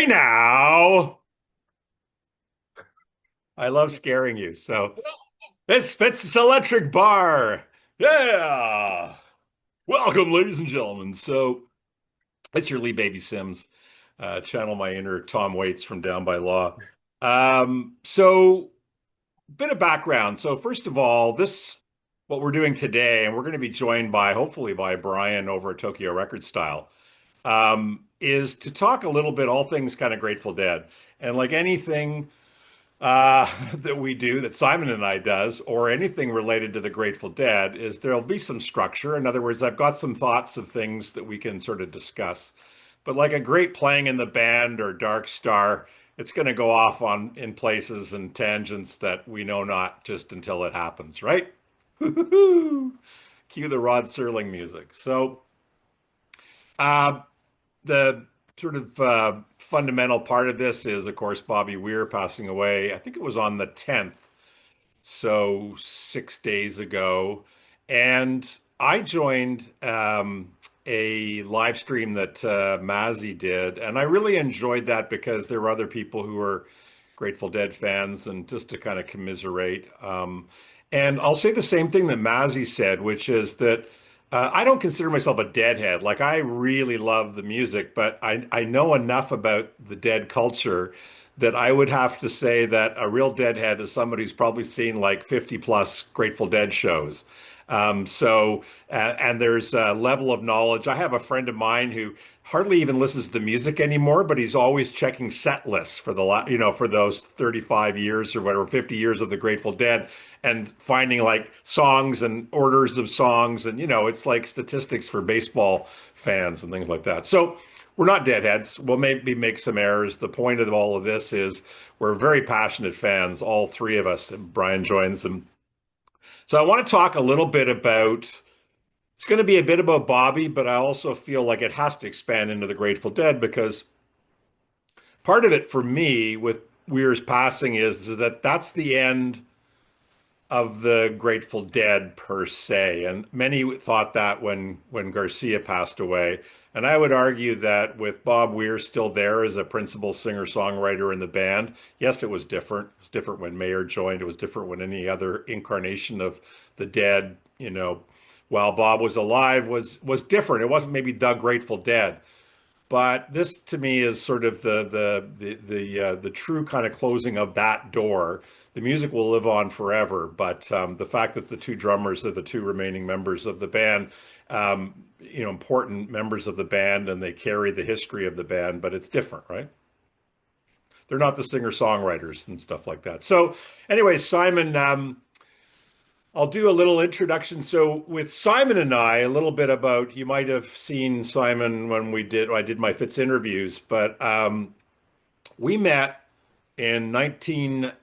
Hey now, I love scaring you. So this fits electric bar. Yeah. Welcome, ladies and gentlemen. So it's your Lee Baby Sims. Channel my inner Tom Waits from Down by Law. So bit of background. So first of all, this what we're doing today, and we're going to be joined by hopefully by Brian over at Tokyo Record Style, is to talk a little bit all things kind of Grateful Dead. And like anything that we do, that Simon and I does, or anything related to the Grateful Dead, is there'll be some structure. In other words, I've got some thoughts of things that we can sort of discuss. But like a great playing in the band or Dark Star, it's going to go off on in places and tangents that we know not just until it happens, right? Cue the Rod Serling music. So, uh, the sort of fundamental part of this is, of course, Bobby Weir passing away. I think it was on the 10th, so 6 days ago. And I joined a live stream that Mazzy did, and I really enjoyed that because there were other people who were Grateful Dead fans, and just to kind of commiserate. And I'll say the same thing that Mazzy said, which is that I don't consider myself a Deadhead. Like I really love the music, but I know enough about the Dead culture that I would have to say that a real Deadhead is somebody who's probably seen like 50 plus Grateful Dead shows. And there's a level of knowledge. I have a friend of mine who hardly even listens to the music anymore, but he's always checking set lists for for those 35 years or whatever, 50 years of the Grateful Dead, and finding like songs and orders of songs. And, it's like statistics for baseball fans and things like that. So we're not deadheads. We'll maybe make some errors. The point of all of this is we're very passionate fans, all three of us. And Brian joins them. So I want to talk a little bit about, it's going to be a bit about Bobby, but I also feel like it has to expand into the Grateful Dead because part of it for me with Weir's passing is that that's the end of the Grateful Dead per se. And many thought that when Garcia passed away. And I would argue that with Bob Weir still there as a principal singer-songwriter in the band, yes, it was different. It was different when Mayer joined. It was different when any other incarnation of the Dead, while Bob was alive was different. It wasn't maybe the Grateful Dead. But this to me is sort of the true kind of closing of that door. The music will live on forever, but the fact that the two drummers are the two remaining members of the band, important members of the band, and they carry the history of the band, but it's different, right? They're not the singer-songwriters and stuff like that. So, anyway, Simon, I'll do a little introduction. So with Simon and I, a little bit about, you might have seen Simon when I did my Fitz interviews, but we met in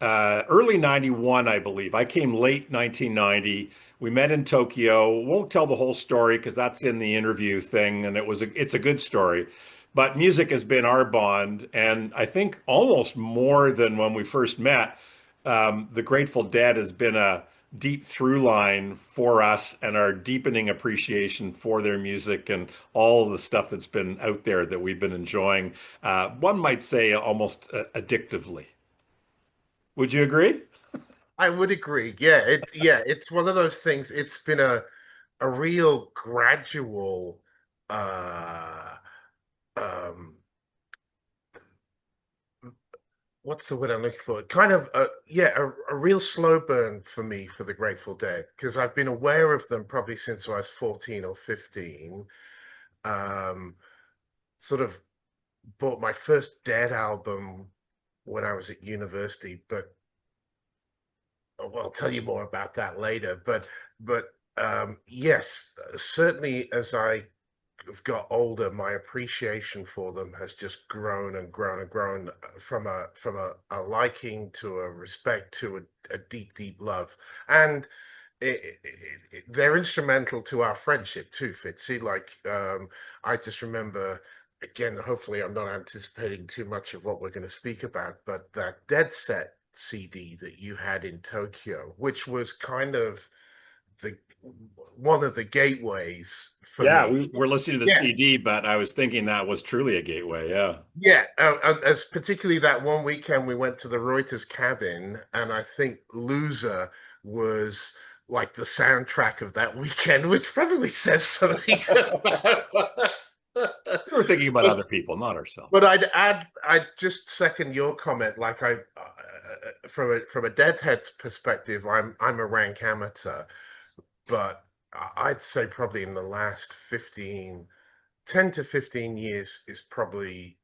early 91, I believe. I came late 1990. We met in Tokyo. Won't tell the whole story because that's in the interview thing, and it's a good story. But music has been our bond, and I think almost more than when we first met. The Grateful Dead has been a deep through line for us and our deepening appreciation for their music and all of the stuff that's been out there that we've been enjoying. One might say almost addictively. Would you agree? I would agree. It's one of those things. It's been a real gradual uh um what's the word I'm looking for? Kind of a real slow burn for me for the Grateful Dead because I've been aware of them probably since I was 14 or 15. Um Sort of bought my first Dead album when I was at university, but well, I'll tell you more about that later. But yes, certainly as I have got older, my appreciation for them has just grown and grown and grown from a liking to a respect to a deep, deep love. And they're instrumental to our friendship too, Fitzy. I just remember, again, hopefully I'm not anticipating too much of what we're going to speak about, but that Dead Set CD that you had in Tokyo, which was kind of the one of the gateways for Yeah, me. we're listening to the Yeah, CD, but I was thinking that was truly a gateway. Yeah. yeah. As particularly that one weekend we went to the Reuters cabin, and I think "Loser" was like the soundtrack of that weekend, which probably says something about us. We were thinking about other people, not ourselves. But I'd just second your comment. Like from a deadhead's perspective, I'm a rank amateur, but I'd say probably in the last 10 to 15 years is probably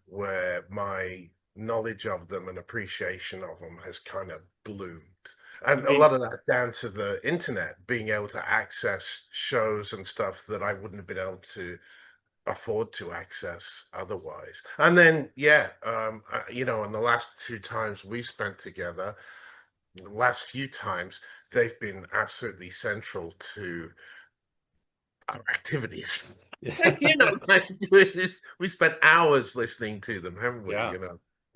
where my knowledge of them and appreciation of them has kind of bloomed. I And a mean, lot of that down to the internet, being able to access shows and stuff that I wouldn't have been able to afford to access otherwise. And then, yeah, and the last two times we spent together, the last few times, they've been absolutely central to our activities. We spent hours listening to them, haven't we? yeah,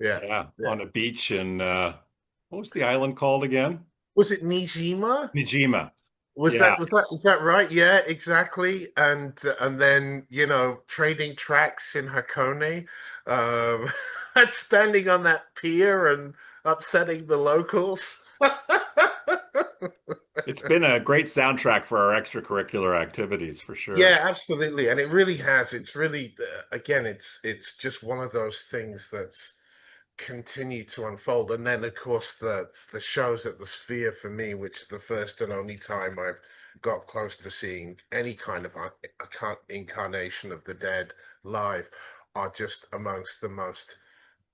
Yeah, yeah, yeah. on a beach in what was the island called again? Was it Nijima? Nijima. Was Yeah. that right? Yeah, exactly. And then trading tracks in Hakone, um, and standing on that pier and upsetting the locals. It's been a great soundtrack for our extracurricular activities for sure. Yeah, absolutely, and it really has. It's really, again, it's just one of those things that's continue to unfold. And then, of course, the shows at the Sphere for me, which is the first and only time I've got close to seeing any kind of incarnation of the Dead live, are just amongst the most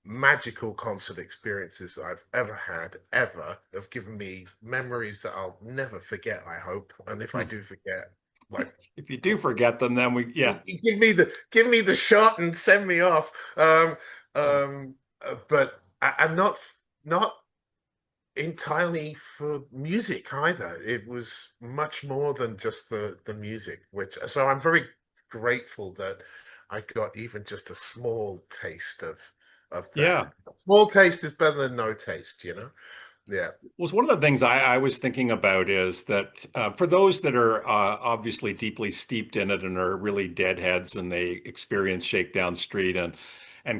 magical concert experiences I've ever had, ever. Have given me memories that I'll never forget, I hope. And if I Hmm. do forget, like, If you do forget them, then yeah. give me the shot and send me off. But I'm not entirely for music either. It was much more than just the music, which so I'm very grateful that I got even just a small taste of that. Yeah. Small taste is better than no taste, you know? Yeah. Well, one of the things I was thinking about is that for those that are obviously deeply steeped in it and are really deadheads and they experience Shakedown Street and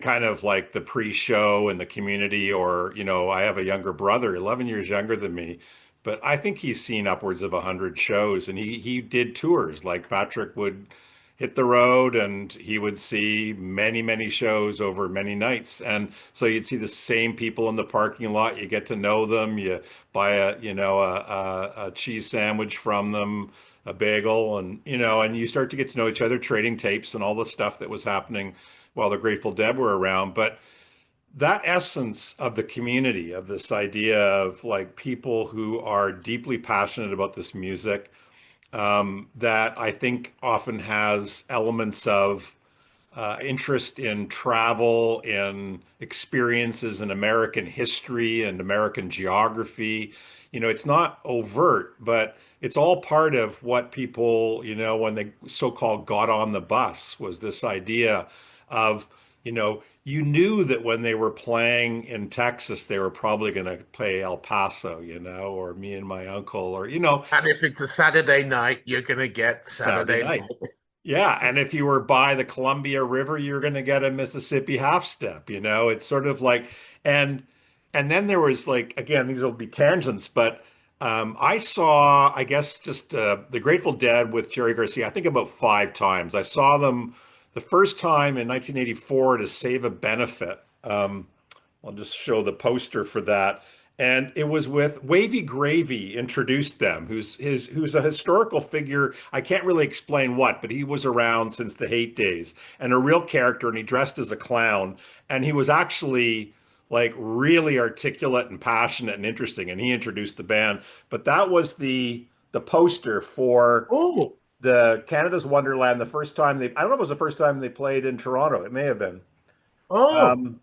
kind of like the pre-show and the community, or I have a younger brother, 11 years younger than me, but I think he's seen upwards of 100 shows, and he did tours like Patrick would hit the road and he would see many, many shows over many nights. And so you'd see the same people in the parking lot. You get to know them. You buy a cheese sandwich from them, a bagel, and you start to get to know each other, trading tapes and all the stuff that was happening while the Grateful Dead were around. But that essence of the community, of this idea of like people who are deeply passionate about this music, that I think often has elements of interest in travel, in experiences in American history and American geography. It's not overt, but it's all part of what people, when they so-called got on the bus, was this idea of, you knew that when they were playing in Texas, they were probably going to play El Paso, or Me and My Uncle, or, And if it's a Saturday night, you're gonna get Saturday Saturday night. night. Yeah, and if you were by the Columbia River, you're going to get a Mississippi half step, It's sort of like and and then there was like again, these will be tangents, but I saw, I guess, just the Grateful Dead with Jerry Garcia, I think about 5 times. I saw them the first time in 1984 to save a benefit. I'll just show the poster for that. And it was with Wavy Gravy introduced them, who's a historical figure. I can't really explain what, but he was around since the Hate Days and a real character, and he dressed as a clown. And he was actually like really articulate and passionate and interesting. And he introduced the band. But that was the poster for Oh, the Canada's Wonderland the first time I don't know if it was the first time they played in Toronto. It may have been. oh, Um,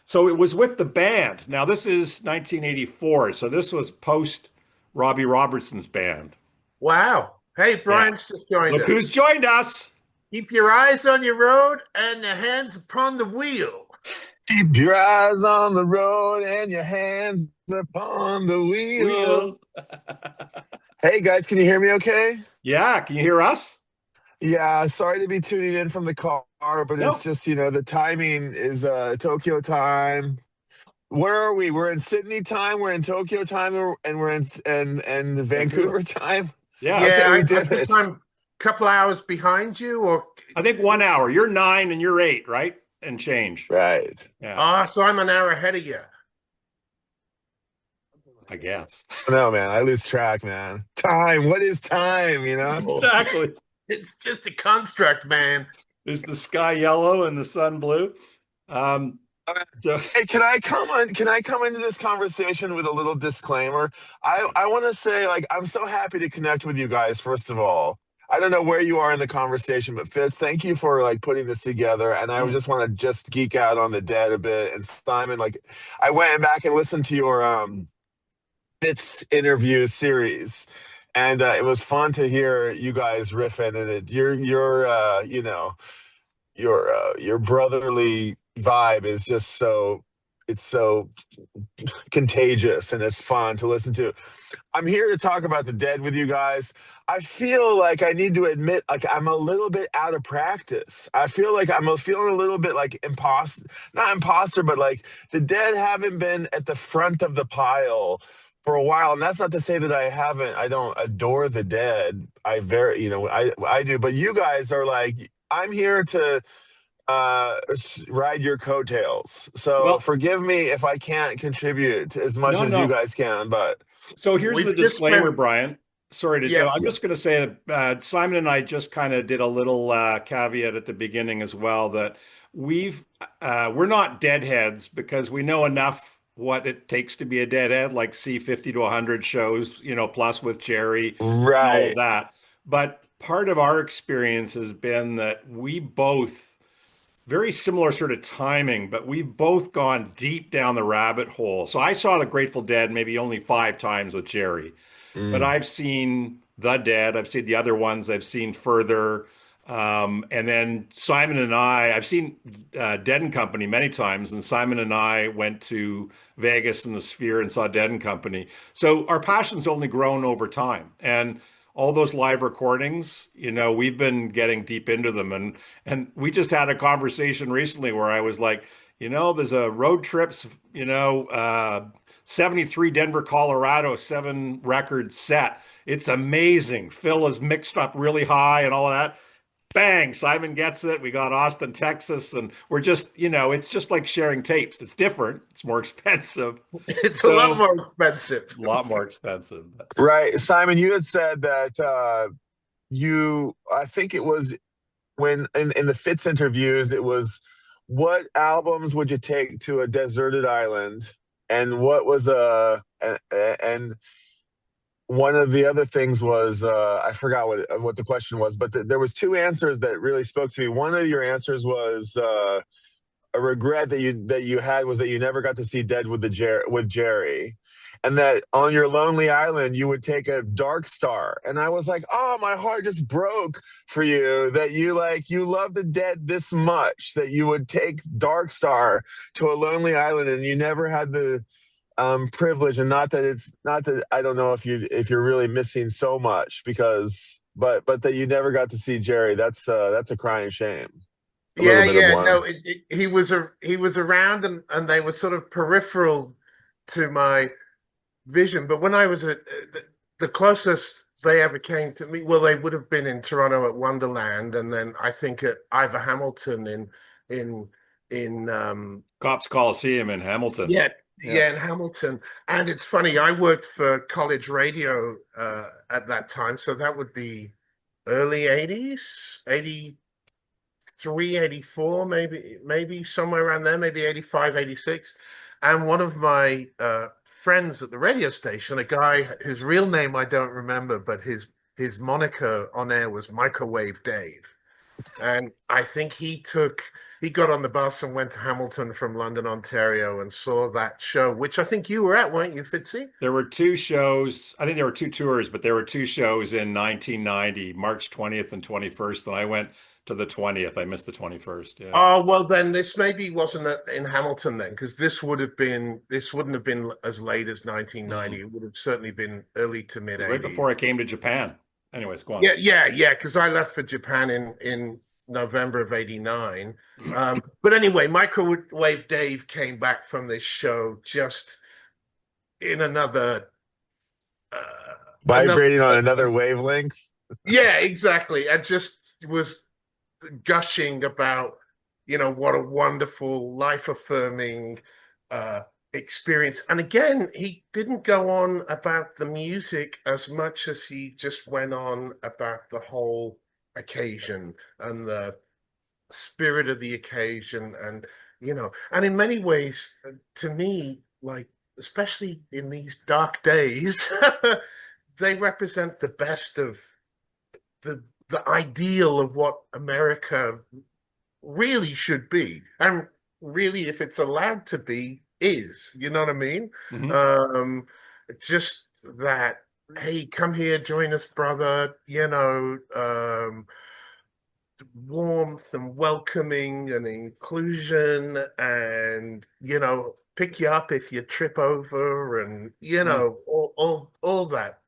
so it was with the band. Now this is 1984, so this was post Robbie Robertson's band. wow. Hey, Yeah. Brian's just joined Look who's us. joined us. Keep your eyes on your road and your hands upon the wheel. Keep your eyes on the road and your hands upon the wheel. Wheel. Hey guys, can you hear me okay? Yeah, can you hear us? Yeah, sorry to be tuning in from the car, but it's No. just, the timing is Tokyo time. Where are we? We're in Sydney time, we're in Tokyo time, and we're in and Vancouver. Vancouver time. Yeah. Okay, Yeah, we I did think it. I'm a couple hours behind you, or I think 1 hour. You're 9 and you're 8, right? And change. Right. Yeah, so I'm an hour ahead of you. I guess. No, man, I lose track, man. Time. What is time, you know? Exactly. It's just a construct, man. Is the sky yellow and the sun blue? Um, so Hey, can I come into this conversation with a little disclaimer? I want to say, like, I'm so happy to connect with you guys, first of all. I don't know where you are in the conversation, but Fitz, thank you for like putting this together. And I mm, just want to just geek out on the dead a bit. And Simon, like, I went back and listened to your Fitz interview series, and it was fun to hear you guys riffing. And your brotherly vibe is just so, it's so contagious and it's fun to listen to. I'm here to talk about the dead with you guys. I feel like I need to admit, like, I'm a little bit out of practice. I feel like I'm feeling a little bit like not imposter, but like the dead haven't been at the front of the pile for a while. And that's not to say that I don't adore the dead. I do, but you guys are like, I'm here to ride your coattails. So well, forgive me if I can't contribute as much no, as you no. guys can, but So here's the We've just disclaimer, spent, Brian. Sorry to yeah, jump. I'm yeah. just going to say that Simon and I just kind of did a little caveat at the beginning as well that we're not deadheads because we know enough what it takes to be a deadhead, like see 50 to 100 shows, plus with Jerry and all of Right. that. But part of our experience has been that we both very similar sort of timing, but we've both gone deep down the rabbit hole. So I saw the Grateful Dead maybe only 5 times with Jerry, but Mm. I've seen The Dead. I've seen the other ones. I've seen Further. And then Simon and I've seen Dead and Company many times, and Simon and I went to Vegas and the Sphere and saw Dead and Company. So our passion's only grown over time. And all those live recordings, we've been getting deep into them. And we just had a conversation recently where I was like, there's a road trips, 73 Denver, Colorado, 7 record set. It's amazing. Phil is mixed up really high and all of that. Bang, Simon gets it. We got Austin, Texas, and we're just, it's just like sharing tapes. It's different. It's more expensive. it's a lot So more expensive. a lot more expensive. Right. Simon, you had said that I think it was when in the Fitz interviews, it was what albums would you take to a deserted island? And what was and one of the other things was I forgot what the question was, but there was two answers that really spoke to me. One of your answers was a regret that you had was that you never got to see Dead with Jerry, and that on your lonely island you would take a Dark Star. And I was like, oh, my heart just broke for you that you love the Dead this much that you would take Dark Star to a lonely island and you never had the privilege. And not that I don't know if you're really missing so much because but that you never got to see Jerry. That's a crying shame, a little Yeah, bit of yeah, one. no, he was around, and they were sort of peripheral to my vision. But when I was the closest they ever came to me, well, they would have been in Toronto at Wonderland, and then I think at Ivor Hamilton in in Cops Coliseum in Hamilton. yeah, Yeah. yeah, in Hamilton. And it's funny, I worked for college radio at that time, so that would be early 80s, 83, 84, maybe somewhere around there, maybe 85, 86. And one of my friends at the radio station, a guy whose real name I don't remember, but his moniker on air was Microwave Dave. And I think he got on the bus and went to Hamilton from London, Ontario, and saw that show, which I think you were at, weren't you, Fitzy? There were 2 shows. I think there were 2 tours, but there were 2 shows in 1990, March 20th and 21st. And I went to the 20th. I missed the 21st. Yeah. Oh, well, then this maybe wasn't in Hamilton then, because this wouldn't have been as late as 1990. It would have certainly been early to mid It was right 80s. before I came to Japan. Anyways, go on. Yeah, because I left for Japan in November of '89. But anyway, Microwave Dave came back from this show just in another Vibrating on another wavelength. yeah, exactly. And just was gushing about, what a wonderful, life-affirming experience. And again, he didn't go on about the music as much as he just went on about the whole occasion and the spirit of the occasion. And, and in many ways, to me, like, especially in these dark days, they represent the best of the ideal of what America really should be, and really, if it's allowed to be, is. You know what I mean? Just that, hey, come here, join us, brother. Warmth and welcoming and inclusion, and pick you up if you trip over, and all that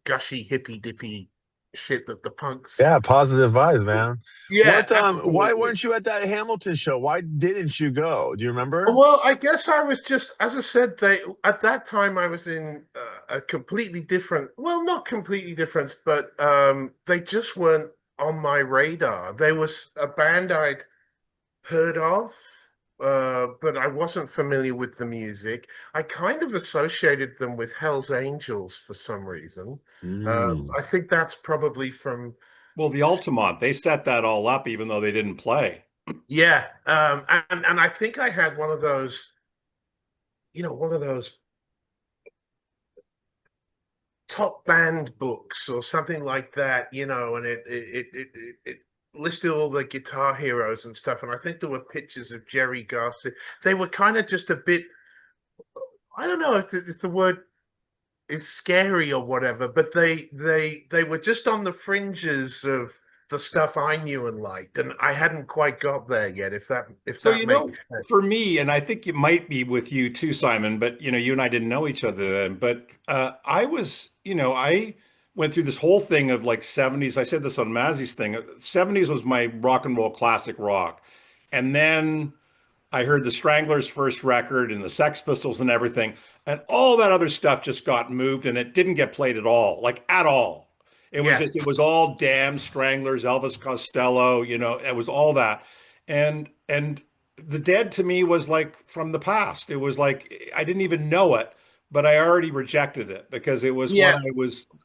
gushy hippy dippy shit that the punks. Yeah, positive vibes, man. Yeah, Why weren't you at that Hamilton show? Why didn't you go? Do you remember? well, I guess I was just, as I said, at that time I was in a completely different, well, not completely different, but they just weren't on my radar. There was a band I'd heard of, but I wasn't familiar with the music. I kind of associated them with Hell's Angels for some reason. I think that's probably from. Well, the Altamont, they set that all up, even though they didn't play. Yeah, and I think I had one of those, one of those top band books or something like that, and it listed all the guitar heroes and stuff. And I think there were pictures of Jerry Garcia. They were kind of just a bit, I don't know if the word is scary or whatever, but they were just on the fringes of the stuff I knew and liked, and I hadn't quite got there yet. If that makes sense. For me, and I think it might be with you too, Simon, but you and I didn't know each other then. But I was, I went through this whole thing of like 70s. I said this on Mazzy's thing. 70s was my rock and roll classic rock. And then I heard the Stranglers' first record and the Sex Pistols and everything. And all that other stuff just got moved and it didn't get played at all, like at all. It was all Damn, Stranglers, Elvis Costello, it was all that. And the Dead to me was like from the past. It was like I didn't even know it, but I already rejected it because it was what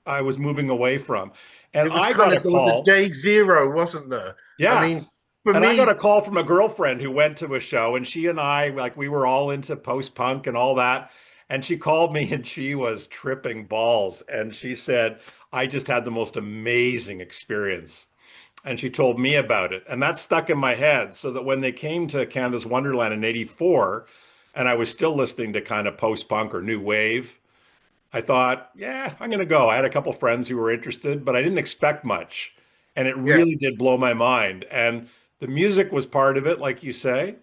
I was moving away from. And I got a call. Day zero, wasn't there? Yeah. I mean, I got a call from a girlfriend who went to a show, and she and I, like, we were all into post-punk and all that. And she called me and she was tripping balls. And she said, I just had the most amazing experience. And she told me about it. And that stuck in my head, so that when they came to Canada's Wonderland in '84, and I was still listening to kind of post-punk or new wave, I thought, yeah, I'm going to go. I had a couple friends who were interested, but I didn't expect much. And it really did blow my mind. And the music was part of it, like you say,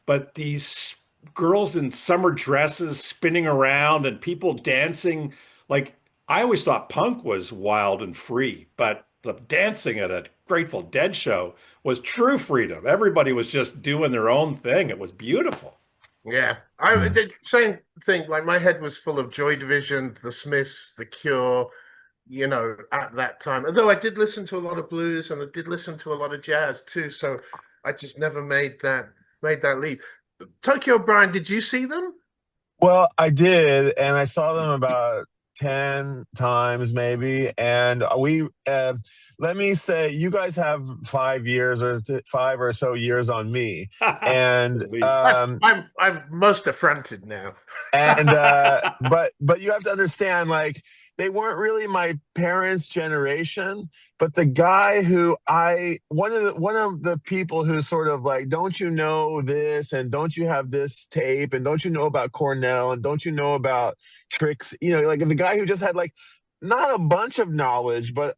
but these girls in summer dresses spinning around and people dancing, like, I always thought punk was wild and free, but the dancing at a Grateful Dead show was true freedom. Everybody was just doing their own thing. It was beautiful. Yeah, I the same thing. Like, my head was full of Joy Division, The Smiths, The Cure, at that time. Although I did listen to a lot of blues and I did listen to a lot of jazz too, so I just never made that leap. Tokyo Brian, did you see them? Well, I did, and I saw them about 10 times maybe. And we let me say, you guys have 5 years or 5 or so years on me. And I'm most affronted now. And but you have to understand, like, they weren't really my parents' generation, but the guy who one of the people who sort of like, don't you know this, and don't you have this tape, and don't you know about Cornell, and don't you know about Tricks, like the guy who just had like not a bunch of knowledge, but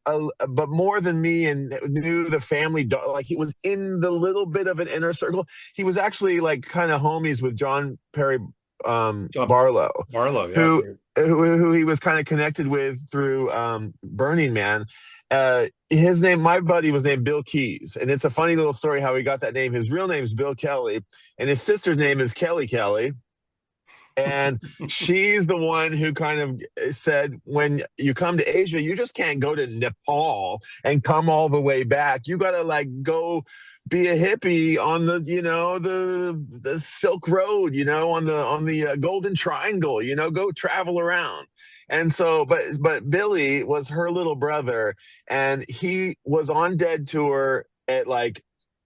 more than me, and knew the family. Like he was in the little bit of an inner circle. He was actually like kind of homies with John Perry John Barlow, Barlow, yeah. who who he was kind of connected with through Burning Man. My buddy was named Bill Keys, and it's a funny little story how he got that name. His real name is Bill Kelly, and his sister's name is Kelly Kelly. And she's the one who kind of said, when you come to Asia, you just can't go to Nepal and come all the way back. You got to like go be a hippie on the, the Silk Road, on the Golden Triangle, go travel around. And so, but Billy was her little brother, and he was on Dead tour at like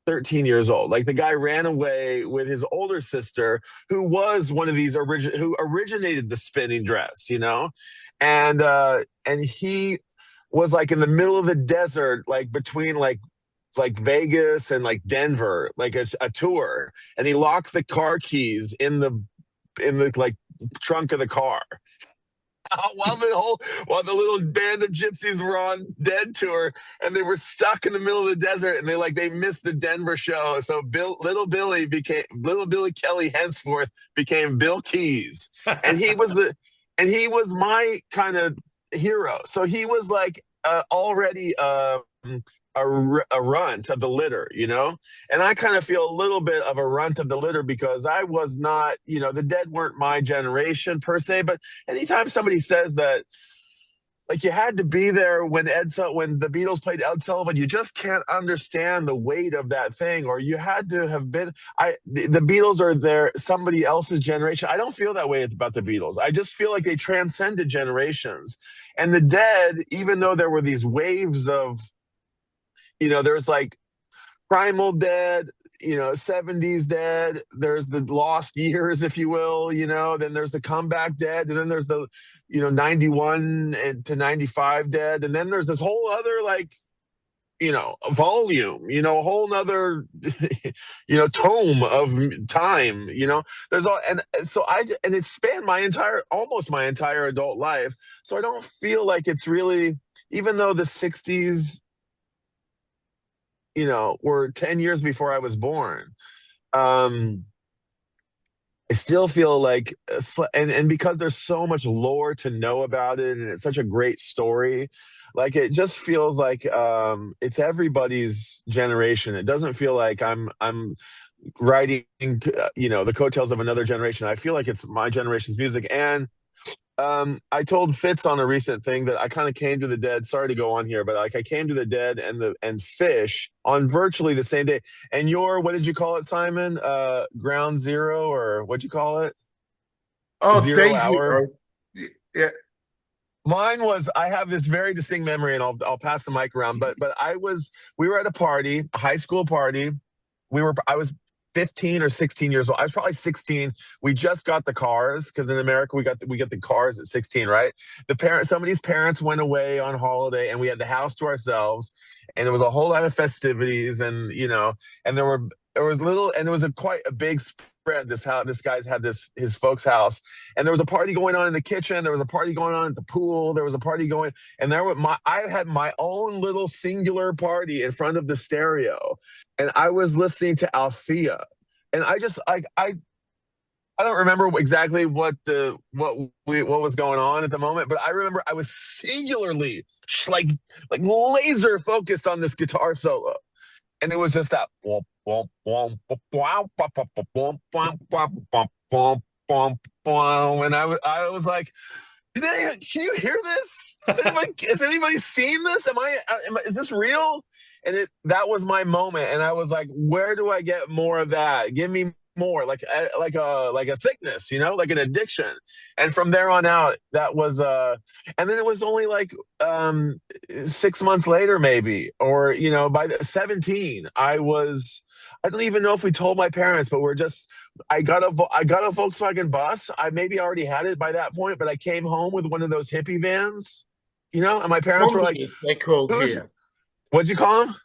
13 years old. Like the guy ran away with his older sister, who was one of these who originated the spinning dress, and he was like in the middle of the desert, like between like Vegas and like Denver, like a tour, and he locked the car keys in the like trunk of the car. While the little band of gypsies were on Dead tour, and they were stuck in the middle of the desert, and they missed the Denver show. So little Billy Kelly henceforth became Bill Keys, and he was my kind of hero. So he was like already a runt of the litter, and I kind of feel a little bit of a runt of the litter because I was not, the Dead weren't my generation per se. But anytime somebody says that, like, you had to be there when the Beatles played Ed Sullivan, you just can't understand the weight of that thing. Or you had to have been. The Beatles are somebody else's generation. I don't feel that way about the Beatles. I just feel like they transcended generations. And the Dead, even though there were these waves of, there's like Primal Dead, 70s Dead, there's the lost years, if you will, then there's the comeback Dead, and then there's the, 91 to 95 Dead, and then there's this whole other, like, volume, a whole nother, tome of time, there's all, and so and it spanned almost my entire adult life. So I don't feel like it's really, even though the 60s, were 10 years before I was born. I still feel like, and because there's so much lore to know about it, and it's such a great story, like it just feels like it's everybody's generation. It doesn't feel like I'm writing, the coattails of another generation. I feel like it's my generation's music. And I told Fitz on a recent thing that I kind of came to the Dead. Sorry to go on here, but like I came to the Dead and Fish on virtually the same day. And what did you call it, Simon? Ground Zero, or what'd you call it? Oh, Zero hour. Yeah. Mine was, I have this very distinct memory, and I'll pass the mic around. But we were at a party, a high school party. I was 15 or 16 years old. I was probably 16. We just got the cars, because in America we get the cars at 16, right? Somebody's parents went away on holiday, and we had the house to ourselves, and there was a whole lot of festivities, and and there was quite a big spread. This guy's had his folks' house, and there was a party going on in the kitchen. There was a party going on at the pool. There was a party going, and I had my own little singular party in front of the stereo, and I was listening to Althea, and I just I don't remember exactly what was going on at the moment, but I remember I was singularly like laser focused on this guitar solo. And it was just that, and I was like, can you hear this? Has anybody seen this? Is this real? And that was my moment. And I was like, where do I get more of that? Give me more, like a sickness, like an addiction. And from there on out, that was and then it was only like 6 months later, maybe, or by the 17, I don't even know if we told my parents, but I got a Volkswagen bus. I maybe already had it by that point, but I came home with one of those hippie vans, and my parents were like, they're called here. What'd you call them?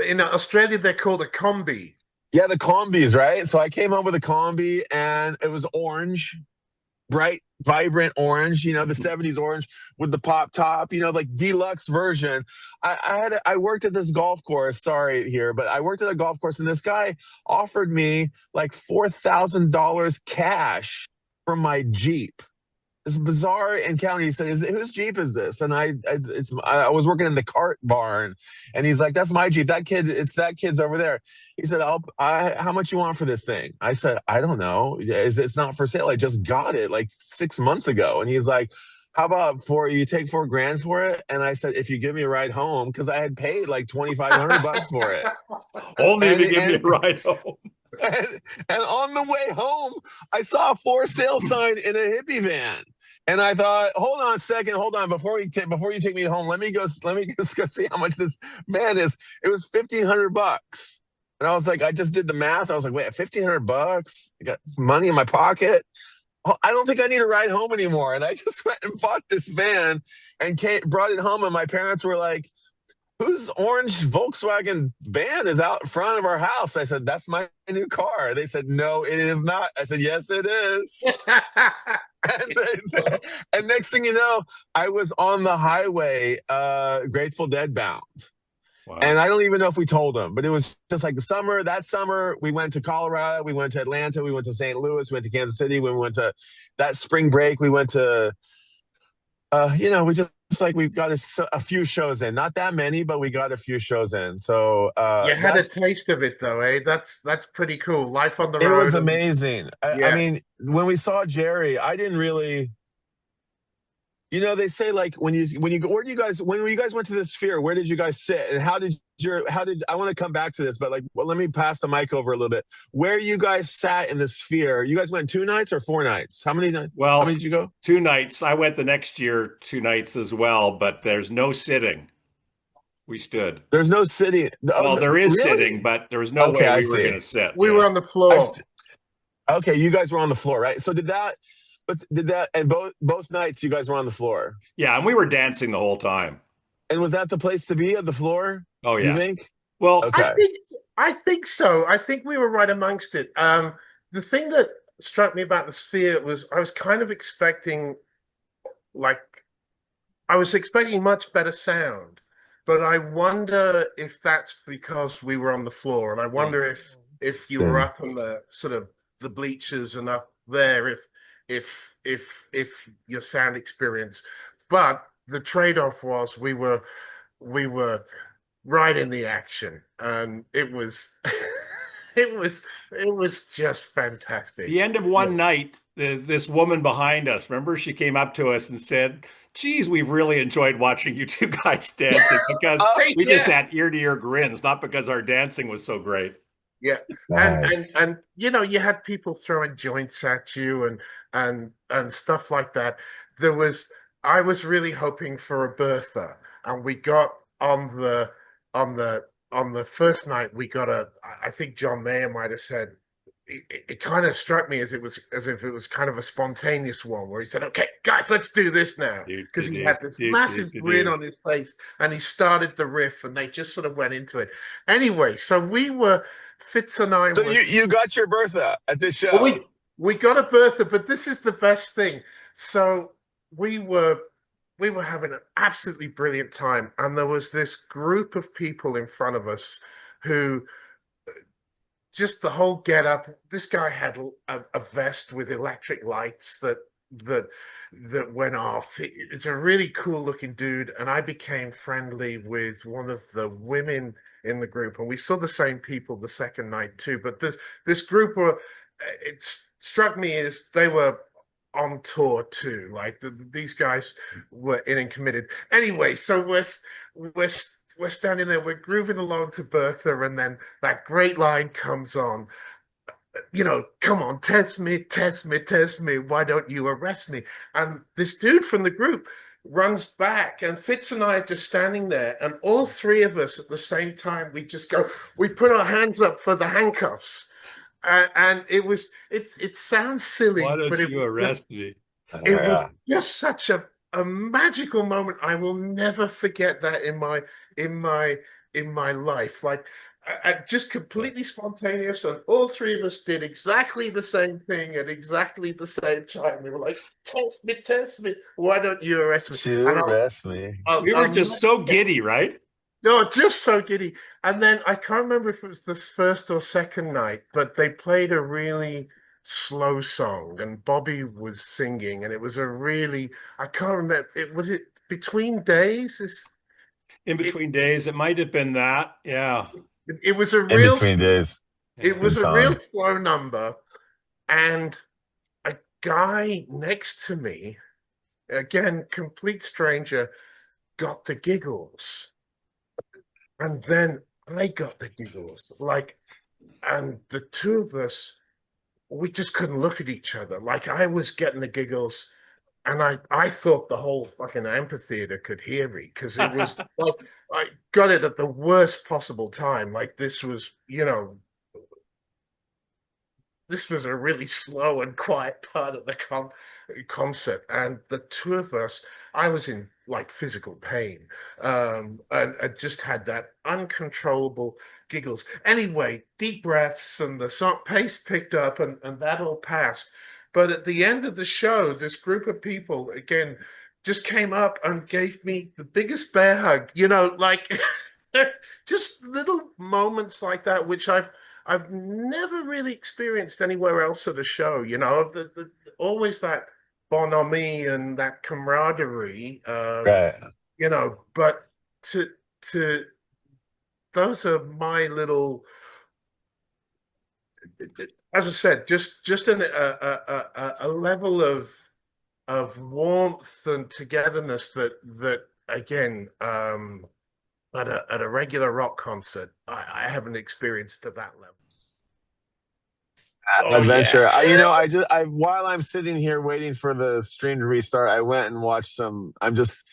In Australia, they're called a combi. Yeah, the combis, right? So I came home with a combi, and it was orange, bright, vibrant orange, you know, the 70s orange with the pop top, you know, like deluxe version. I worked at this golf course, sorry here, but I worked at a golf course and this guy offered me like $4,000 cash for my Jeep. It's bizarre encounter. He said, whose Jeep is this? And I was working in the cart barn, and he's like, that's my Jeep. That kid's over there. He said, how much you want for this thing? I said, I don't know. It's not for sale. I just got it like 6 months ago. And he's like, how about you take $4,000 for it? And I said, if you give me a ride home, because I had paid like $2,500 for it. Only if you give me a ride home. And on the way home, I saw a for sale sign in a hippie van, and I thought, hold on a second, hold on, before you take me home, let me just go see how much this van is. It was $1,500, and I was like, I just did the math. I was like, wait, $1,500? I got money in my pocket. Oh, I don't think I need a ride home anymore. And I just went and bought this van and brought it home, and my parents were like, whose orange Volkswagen van is out front of our house? I said, that's my new car. They said, no, it is not. I said, yes, it is. and next thing you know, I was on the highway, Grateful Dead bound. Wow. And I don't even know if we told them, but it was just like that summer, we went to Colorado, we went to Atlanta, we went to St. Louis, we went to Kansas City, we went to that spring break, we went to, we just like we got a few shows in, not that many, but we got a few shows in. So you had a taste of it, though, eh? That's pretty cool. Life on the road. It was amazing. I mean, when we saw Jerry, I didn't really. You know, they say like when you go, when you guys went to the Sphere, where did you guys sit, and how did I want to come back to this, but like, well, let me pass the mic over a little bit. Where you guys sat in the Sphere? You guys went 2 nights or 4 nights? How many nights? Well, how many did you go? 2 nights. I went the next year 2 nights as well, but there's no sitting. We stood. There's no sitting. Well, there is really? Sitting, but there was no way we were going to sit. We were on the floor. Okay, you guys were on the floor, right? So did that and both nights you guys were on the floor? Yeah, and we were dancing the whole time. And was that the place to be, at the floor? Oh yeah. You think? Well, okay. I think so. I think we were right amongst it. The thing that struck me about the Sphere was I was kind of expecting much better sound, but I wonder if that's because we were on the floor, and I wonder if you were up on the sort of the bleachers and up there, if your sound experience. But the trade-off was we were right in the action, and it was it was just fantastic. The end of one night, this woman behind us, remember, she came up to us and said, geez, we've really enjoyed watching you two guys dancing, because we just had ear-to-ear grins, not because our dancing was so great. Yeah, nice. and you know, you had people throwing joints at you and stuff like that. I was really hoping for a Bertha, and we got on the first night, we got I think John Mayer might have said, it kind of struck me as if it was kind of a spontaneous one, where he said, okay, guys, let's do this now, because he had this massive grin on his face, and he started the riff, and they just sort of went into it. Anyway, so Fitz and I. So you got your Bertha at this show. Well, we got a Bertha, but this is the best thing. So we were having an absolutely brilliant time, and there was this group of people in front of us who just the whole get up. This guy had a vest with electric lights that went off. It's a really cool looking dude, and I became friendly with one of the women in the group, and we saw the same people the second night too. But this group it struck me as they were on tour too. Like these guys were in and committed. Anyway, so we're standing there, we're grooving along to Bertha, and then that great line comes on. You know, come on, test me, why don't you arrest me? And this dude from the group runs back, and Fitz and I are just standing there, and all three of us at the same time, we put our hands up for the handcuffs. And it sounds silly. Why don't you arrest me? It was just such a magical moment. I will never forget that in my life. Like, just completely spontaneous, and all three of us did exactly the same thing at exactly the same time. We were like, test me. Why don't you arrest me? To And arrest me. We were just so giddy, right? no, just so giddy. And then I can't remember if it was this first or second night, but they played a really slow song, and Bobby was singing, and it was a really, I can't remember. It was it Between Days. In It between days, it might have been that. Yeah. it was a In real between days. it Yeah. Good was a real song. slow number, and a guy next to me, again, complete stranger, got the giggles. And then I got the giggles. Like, and the two of us, we just couldn't look at each other. Like I was getting the giggles, and I thought the whole fucking amphitheater could hear me, because it was like I got it at the worst possible time. Like this was, this was a really slow and quiet part of the concert, and the two of us, I was in like physical pain, and I just had that uncontrollable giggles. Anyway, deep breaths, and the song pace picked up, and that all passed. But at the end of the show, this group of people again just came up and gave me the biggest bear hug, like just little moments like that, which I've never really experienced anywhere else at a show. Always that bonhomie and that camaraderie. Right. But to those are my little, as I said, just a level of warmth and togetherness that again, at a regular rock concert, I haven't experienced at that level. Oh yeah. Adventure. While I'm sitting here waiting for the stream to restart, I went and watched some. I'm just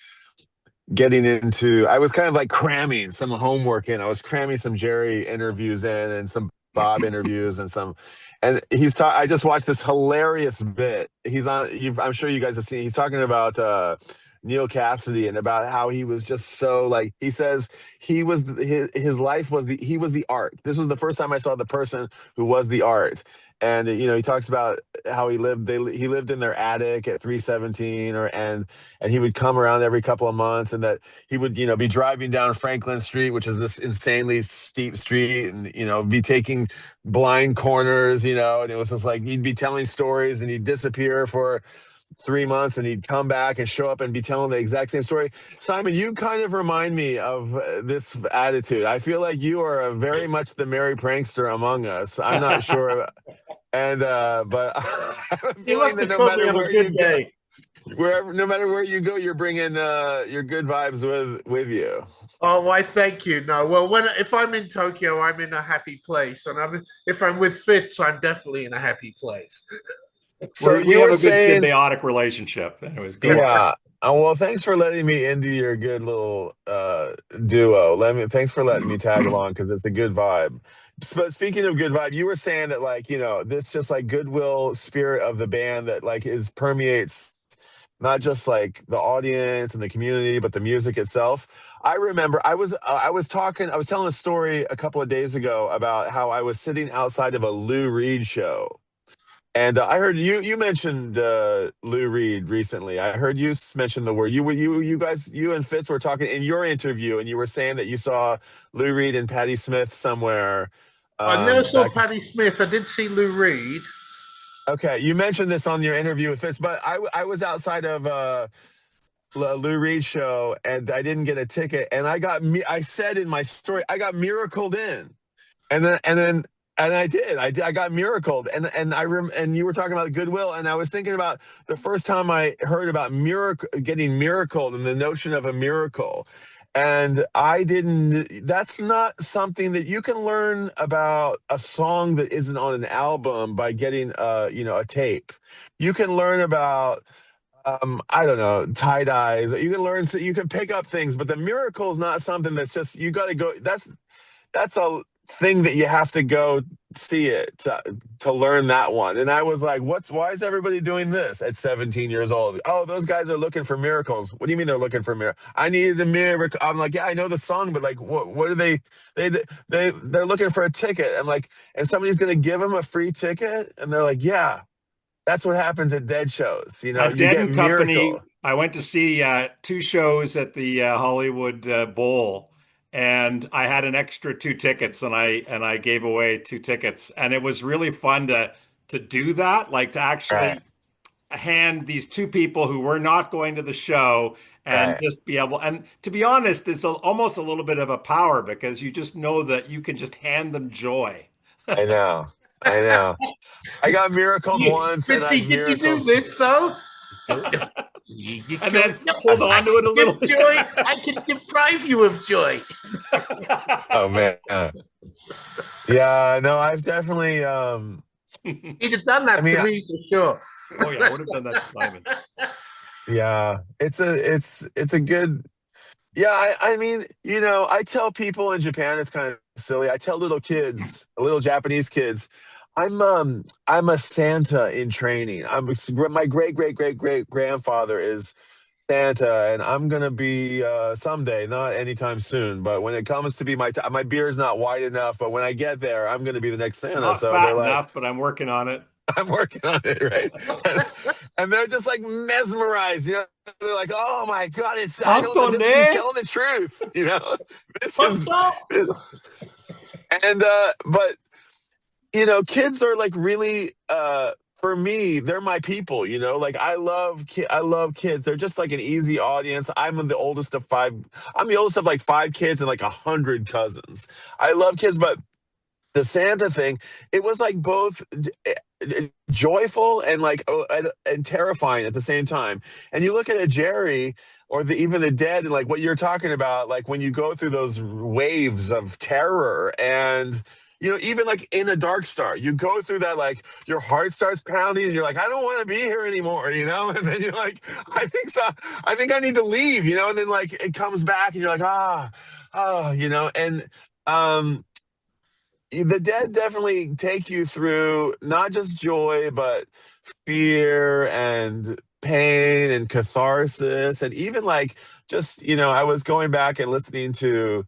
getting into. I was kind of like cramming some homework in. I was cramming some Jerry interviews in and some Bob interviews and some. And I just watched this hilarious bit. He's on. I'm sure you guys have seen. He's talking about Neil Cassidy and about how he was just so like. He says his life was he was the art. This was the first time I saw the person who was the art. And he talks about how he lived. He lived in their attic at 317, and he would come around every couple of months, and that he would be driving down Franklin Street, which is this insanely steep street, and be taking blind corners, and it was just like he'd be telling stories, and he'd disappear for 3 months, and he'd come back and show up and be telling the exact same story. Simon, you kind of remind me of this attitude. I feel like you are very much the merry prankster among us. I'm not sure, and but I have a feeling that no matter where you go, no matter where you go, you're bringing your good vibes with you. Oh, why? Thank you. No, well, if I'm in Tokyo, I'm in a happy place, and if I'm with Fitz, I'm definitely in a happy place. So we have a good symbiotic relationship. Anyways, go yeah. Well, thanks for letting me into your good little duo. Thanks for letting me tag along, because it's a good vibe. But speaking of good vibe, you were saying that this just like goodwill spirit of the band that permeates not just like the audience and the community, but the music itself. I remember I was telling a story a couple of days ago about how I was sitting outside of a Lou Reed show. And I heard you mentioned Lou Reed recently. I heard you mention the word. You and Fitz were talking in your interview, and you were saying that you saw Lou Reed and Patti Smith somewhere. I never saw Patti Smith. I did see Lou Reed. Okay, you mentioned this on your interview with Fitz, but I was outside of Lou Reed show, and I didn't get a ticket, and I said in my story I got miracled in, and then. And I did. I got miracled, and you were talking about goodwill, and I was thinking about the first time I heard about getting miracled, and the notion of a miracle, and I didn't. That's not something that you can learn about a song that isn't on an album by getting a tape. You can learn about I don't know, tie dyes. You can learn, so you can pick up things, but the miracle is not something that's just you got to go. That's a thing that you have to go see it to learn that one. And I was like, why is everybody doing this at 17 years old? Oh, those guys are looking for miracles. What do you mean they're looking for miracles? I needed a miracle. I'm like, yeah, I know the song, but like, what are they're looking for a ticket. I'm like, and somebody's going to give them a free ticket. And they're like, yeah, that's what happens at Dead shows. You know, At you Dead get and Company, miracle. I went to see two shows at the Hollywood Bowl, and I had an extra two tickets, and I gave away two tickets, and it was really fun to do that, like to Right, actually hand these two people who were not going to the show and right. just be able, and to be honest, it's almost a little bit of a power because you just know that you can just hand them joy. I know. I know. I got miracled once, and I've Did you do miracles. this though? And You could. then hold I on to can it a give little. joy. I can deprive you of joy. Oh man. Yeah, no, I've definitely He'd have done I that mean, to me for sure. Oh yeah, I would have done that to Simon. yeah, it's a good. Yeah, I mean, I tell people in Japan, it's kind of silly. I tell little kids, little Japanese kids, I'm a Santa in training. My great grandfather is Santa, and I'm gonna be someday, not anytime soon. But when it comes to be my beard's not wide enough, but when I get there, I'm gonna be the next Santa. Not So they're fat like, enough, but I'm working on it. I'm working on it, right? And they're just like mesmerized, They're like, "Oh my God, I know that Anton, he's telling the truth, This is, and but kids are like really for me, they're my people, like I love kids. They're just like an easy audience. I'm the oldest of five. I'm the oldest of like five kids and like 100 cousins. I love kids, but the Santa thing, it was like both joyful and like and terrifying at the same time. And you look at a Jerry or even the Dead, and like what you're talking about, like when you go through those waves of terror, and even like in a Dark Star, you go through that, like your heart starts pounding and you're like, I don't want to be here anymore, and then you're like, I think so, I think I need to leave, and then like it comes back and you're like, and the Dead definitely take you through not just joy, but fear and pain and catharsis. And even like just, I was going back and listening to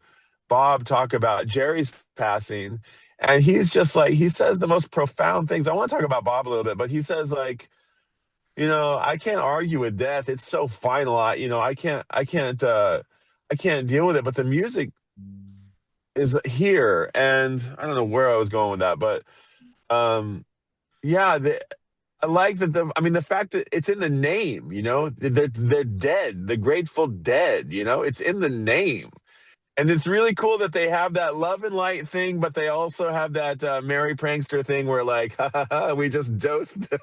Bob talk about Jerry's passing. And he's just like, he says the most profound things. I want to talk about Bob a little bit, but he says, like, I can't argue with death. It's so final. I can't deal with it. But the music is here, and I don't know where I was going with that, but yeah, I like that. I mean, the fact that it's in the name, they're dead, the Grateful Dead, it's in the name. And it's really cool that they have that love and light thing, but they also have that merry prankster thing where, like, ha, ha, ha, we just dosed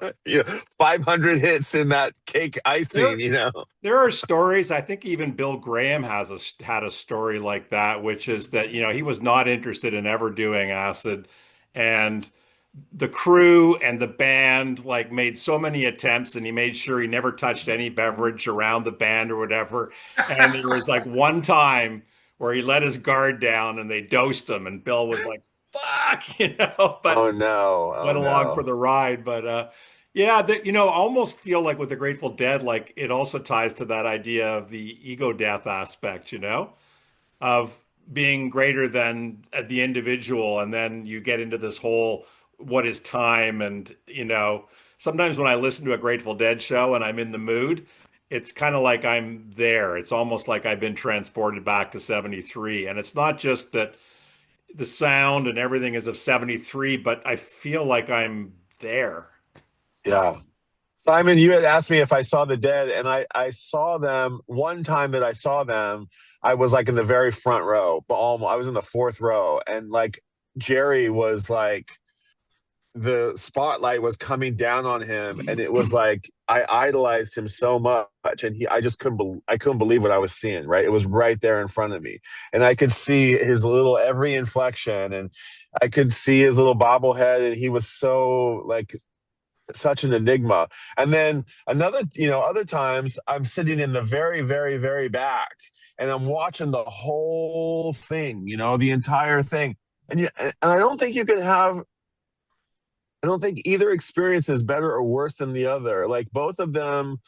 500 hits in that cake icing, There are stories. I think even Bill Graham had a story like that, which is that, he was not interested in ever doing acid, and the crew and the band like made so many attempts, and he made sure he never touched any beverage around the band or whatever. And there was like one time where he let his guard down and they dosed him, and Bill was like, fuck, but Oh no, oh went along for no. the ride. But yeah, that I almost feel like with the Grateful Dead, like it also ties to that idea of the ego death aspect, of being greater than the individual. And then you get into this whole what is time? And, sometimes when I listen to a Grateful Dead show and I'm in the mood, it's kind of like I'm there. It's almost like I've been transported back to 73. And it's not just that the sound and everything is of 73, but I feel like I'm there. Yeah. Simon, you had asked me if I saw the Dead, and I saw them one time that I saw them. I was like in the very front row, but I was in the fourth row, and like Jerry was like, the spotlight was coming down on him, and it was like I idolized him so much, and I couldn't believe what I was seeing. Right, it was right there in front of me, and I could see his little every inflection, and I could see his little bobblehead, and he was so like such an enigma. And then other times I'm sitting in the very, very, very back, and I'm watching the whole thing, the entire thing. and I don't think you can have. I don't think either experience is better or worse than the other. Like both of them,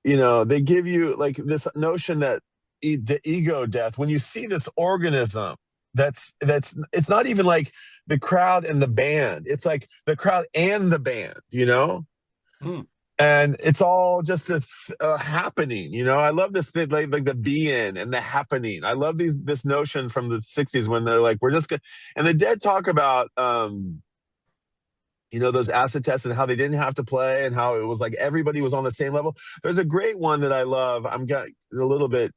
they give you like this notion that the ego death. When you see this organism, that's it's not even like the crowd and the band. It's like the crowd and the band. Hmm. And it's all just a happening. I love this thing, like the being and the happening. I love this notion from the '60s when they're like, we're just gonna. And the Dead talk about those acid tests and how they didn't have to play and how it was like everybody was on the same level. There's a great one that I love. I'm getting a little bit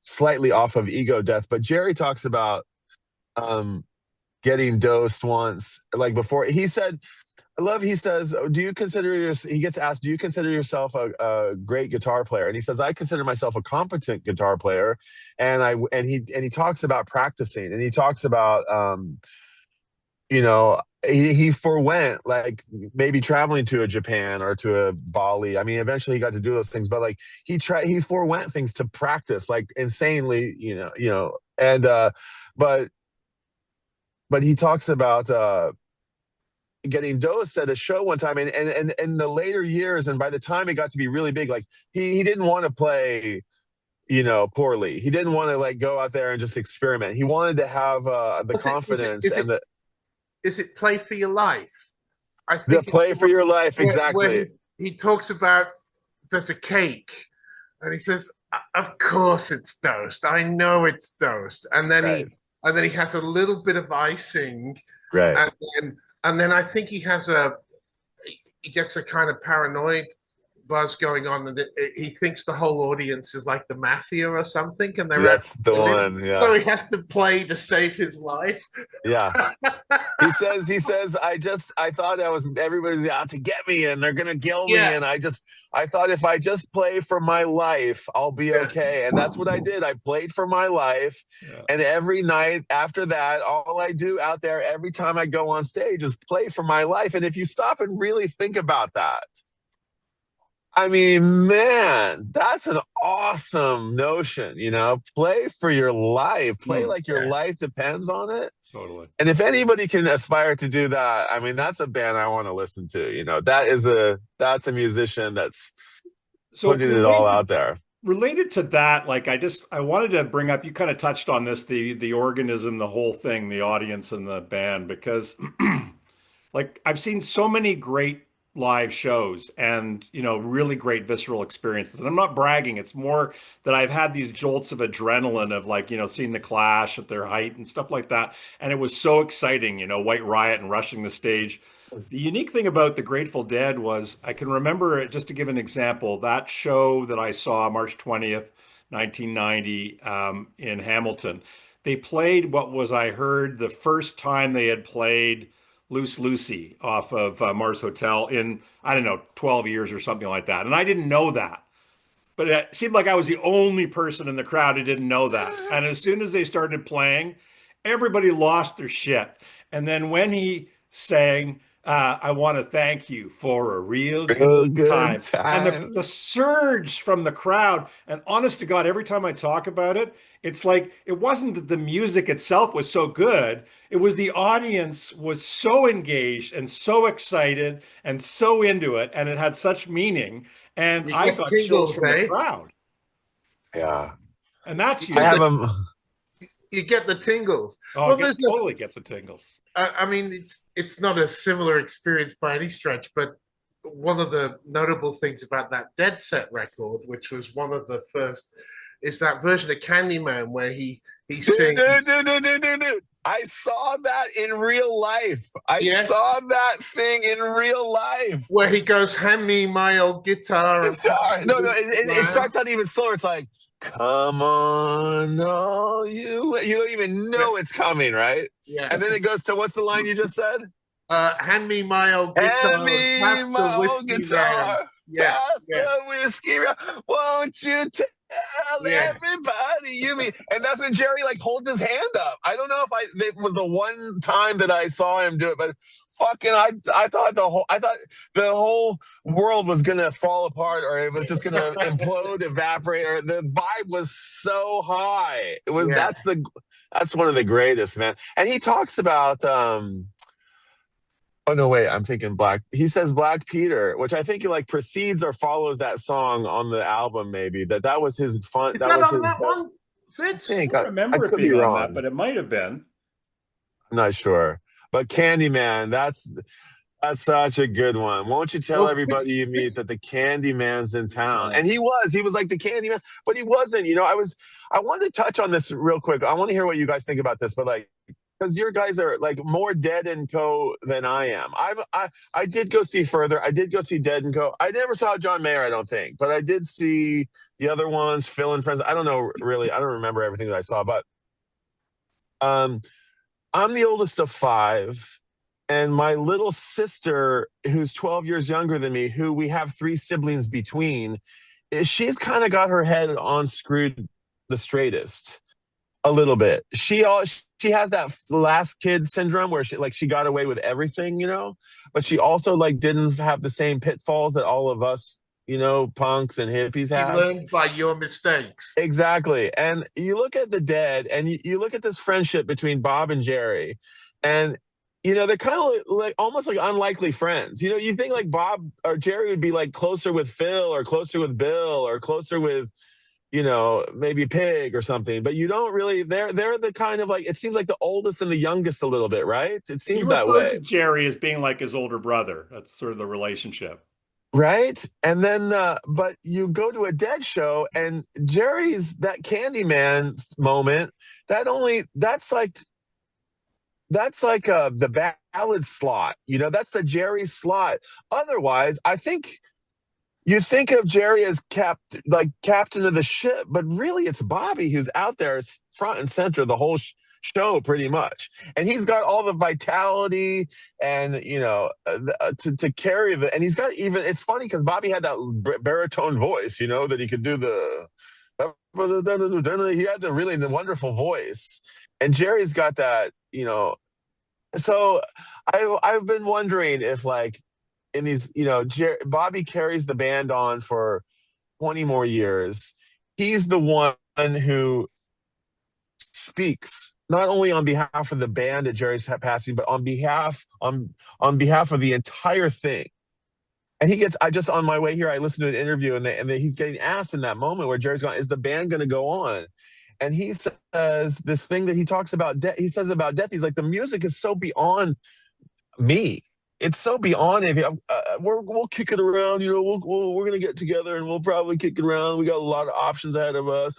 slightly off of ego death, but Jerry talks about getting dosed once, like before. He said, he says, he gets asked, do you consider yourself a great guitar player? And he says, I consider myself a competent guitar player. And he talks about practicing, and he talks about, he forewent like maybe traveling to a Japan or to a Bali. I mean, eventually he got to do those things, but like he forewent things to practice like insanely, and but he talks about getting dosed at a show one time, and in the later years, and by the time it got to be really big, like he didn't want to play poorly. He didn't want to like go out there and just experiment. He wanted to have the confidence and the is it Play for Your Life? I the think play for your life, exactly. Where he talks about there's a cake, and he says, "Of course it's dosed. I know it's dosed." And then Right. he has a little bit of icing, Right. and then I think he gets a kind of paranoid buzz going on, and he thinks the whole audience is like the mafia or something, and That's the one. Yeah. So he has to play to save his life. Yeah. He says, I thought everybody's out to get me and they're gonna kill me, and I thought if I just play for my life, I'll be okay. And that's what I did. I played for my life, and every night after that, all I do out there every time I go on stage is play for my life. And if you stop and really think about that, I mean, man, that's an awesome notion, play for your life, play like your life depends on it. Totally. And if anybody can aspire to do that, I mean, that's a band I want to listen to. That's a musician that's putting it all out there. Related to that, like I wanted to bring up, you kind of touched on this, the organism, the whole thing, the audience and the band, because like I've seen so many great live shows and really great visceral experiences, and I'm not bragging, it's more that I've had these jolts of adrenaline of like seeing the Clash at their height and stuff like that, and it was so exciting, White Riot and rushing the stage. The unique thing about the Grateful Dead was I can remember it, just to give an example, that show that I saw March 20th 1990 in Hamilton. They played what was, I heard, the first time they had played Loose Lucy off of Mars Hotel in, I don't know, 12 years or something like that. And I didn't know that. But it seemed like I was the only person in the crowd who didn't know that. And as soon as they started playing, everybody lost their shit. And then when he sang, I want to thank you for a real good time. And the surge from the crowd, and honest to God, every time I talk about it, it's like it wasn't that the music itself was so good. It was the audience was so engaged and so excited and so into it, and it had such meaning. And I got chills from the crowd. Yeah. And that's you get the tingles. Oh, well, totally get the tingles. I mean, it's not a similar experience by any stretch, but one of the notable things about that Dead Set record, which was one of the first, is that version of Candyman where he sings. Dude. I saw that in real life. I saw that thing in real life. Where he goes, hand me my old guitar. No, it starts out even slower. It's like, come on, all you don't even know it's coming, right? Yeah. And then it goes to, what's the line you just said? Hand me my old guitar. Hand me my old guitar. Pass the whiskey. Won't you take Yeah. Everybody, you mean? And that's when Jerry like holds his hand up. I don't know if it was the one time that I saw him do it, but fucking, I thought the whole world was gonna fall apart, or it was just gonna implode, evaporate. Or the vibe was so high. It was Yeah. that's one of the greatest, man. And he talks about oh no, wait, I'm thinking Black. He says Black Peter, which I think like precedes or follows that song on the album. Maybe that was his fun. Is That that was on his. that one, I Fitz? think don't I remember it could be being on that, wrong. but it might have been. I'm not sure. But Candyman, that's such a good one. Won't you tell Well, everybody you meet that the Candyman's in town? And he was like the Candyman, but he wasn't. I wanted to touch on this real quick. I want to hear what you guys think about this, but like, because your guys are like more Dead and Co. than I am. I did go see Further. I did go see Dead and Co. I never saw John Mayer, I don't think, but I did see the other ones, Phil and Friends. I don't know really. I don't remember everything that I saw, but I'm the oldest of five. And my little sister, who's 12 years younger than me, who we have three siblings between, she's kind of got her head on screwed the straightest a little bit. She has that last kid syndrome where she got away with everything, but she also like didn't have the same pitfalls that all of us, punks and hippies you have. learned by your mistakes. Exactly. And you look at the Dead and you look at this friendship between Bob and Jerry, and they're kind of like almost like unlikely friends. You think like Bob or Jerry would be like closer with Phil or closer with Bill or closer with, maybe Pig or something. But you don't really, they're the kind of like, it seems like the oldest and the youngest a little bit, right? It He seems that referred way. to Jerry as being like his older brother. That's sort of the relationship. Right. And then, but you go to a Dead show and Jerry's that Candyman moment, that's like the ballad slot, that's the Jerry slot. Otherwise, I think you think of Jerry as captain of the ship, but really it's Bobby who's out there front and center the whole show pretty much. And he's got all the vitality and, to carry and he's got it's funny because Bobby had that baritone voice, that he could do he had the wonderful voice. And Jerry's got that, so I've been wondering if like in these, Bobby carries the band on for 20 more years. He's the one who speaks not only on behalf of the band at Jerry's passing, but on behalf of the entire thing. And on my way here, I listened to an interview and he's getting asked in that moment where Jerry's going, is the band going to go on? And he says this thing that he talks about. He says about death. He's like, the music is so beyond me. It's so beyond it. We'll kick it around. We're gonna get together and we'll probably kick it around. We got a lot of options ahead of us.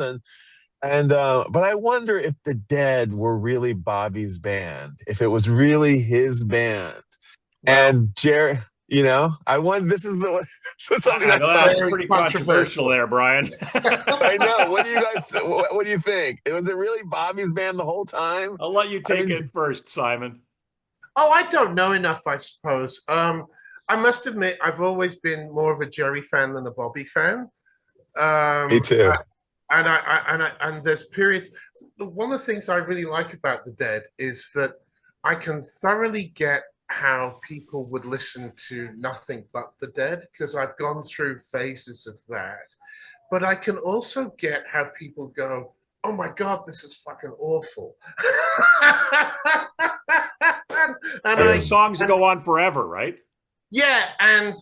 But I wonder if the Dead were really Bobby's band, if it was really his band, and Jerry. I want. This is something that's pretty controversial there, Brian. I know. What do you guys? What do you think? Was it really Bobby's band the whole time? I'll let you take it first, Simon. Oh, I don't know enough, I suppose. I must admit, I've always been more of a Jerry fan than a Bobby fan. Me too. And there's periods. One of the things I really like about the Dead is that I can thoroughly get how people would listen to nothing but the Dead, because I've gone through phases of that. But I can also get how people go, oh my God, this is fucking awful. and songs that go on forever, right? Yeah, and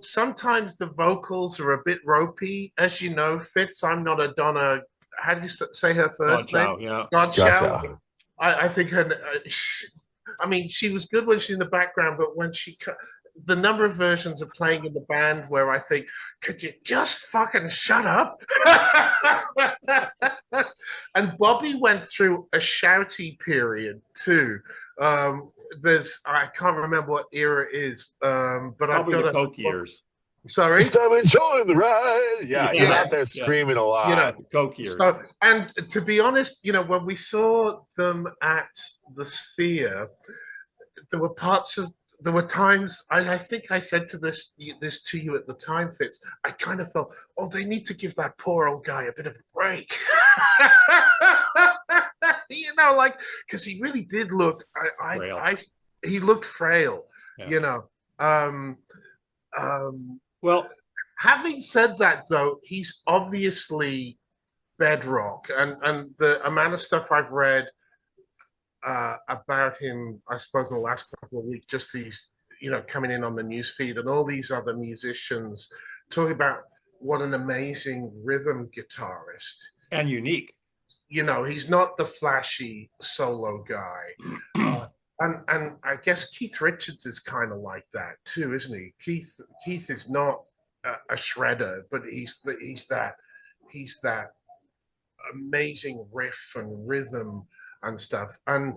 sometimes the vocals are a bit ropey, as you know, Fitz. I'm not a Donna. How do you say her first name? Yeah. Godchow. I think her. She was good when she's in the background, but when the number of versions of playing in the band where I think, could you just fucking shut up? And Bobby went through a shouty period too. I can't remember what era it is, but probably the Coke years. Sorry? Stop enjoying the ride. Yeah, he's out there screaming a lot. Coke years. And to be honest, when we saw them at the Sphere, there were parts of there were times I think I said to this to you at the time, Fitz. I kind of felt, oh, they need to give that poor old guy a bit of a break. Like, because he really did look. He looked frail. Yeah. You know. Well, having said that, though, he's obviously bedrock, and the amount of stuff I've read about him, I suppose, in the last couple of weeks, just these, coming in on the news feed and all these other musicians talking about what an amazing rhythm guitarist. And unique. He's not the flashy solo guy. And I guess Keith Richards is kind of like that too, isn't he? Keith is not a shredder, but he's that amazing riff and rhythm and stuff. And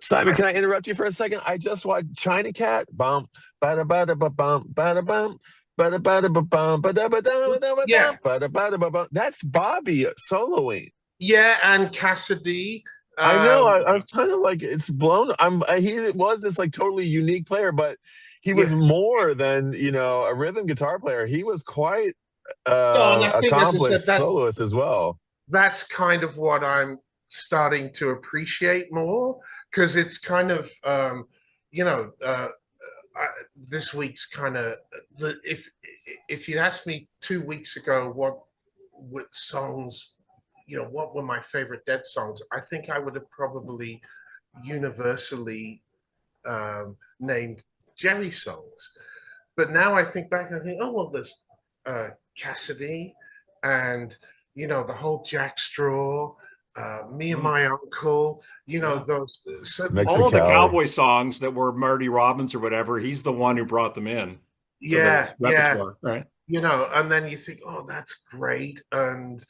Simon, can I interrupt you for a second? I just watched China Cat. Bum, bada bada ba bum, bada bum, bada bada ba bum, bada bada bada Yeah. bada bada ba bum. That's Bobby soloing. Yeah, and Cassidy. I know. I was kind of like, it's blown. He was this like totally unique player, but he was more than a rhythm guitar player. He was quite accomplished soloist as well. That's kind of what I'm starting to appreciate more, because it's kind of this week's kind of if you'd asked me 2 weeks ago what songs, what were my favorite Dead songs, I think I would have probably universally named Jerry songs. But now I think back and I think, oh well, there's Cassidy, and the whole Jack Straw, Me and My Uncle, those all of the cowboy songs that were Marty Robbins or whatever. He's the one who brought them in. Repertoire, right? And then you think, oh, that's great, and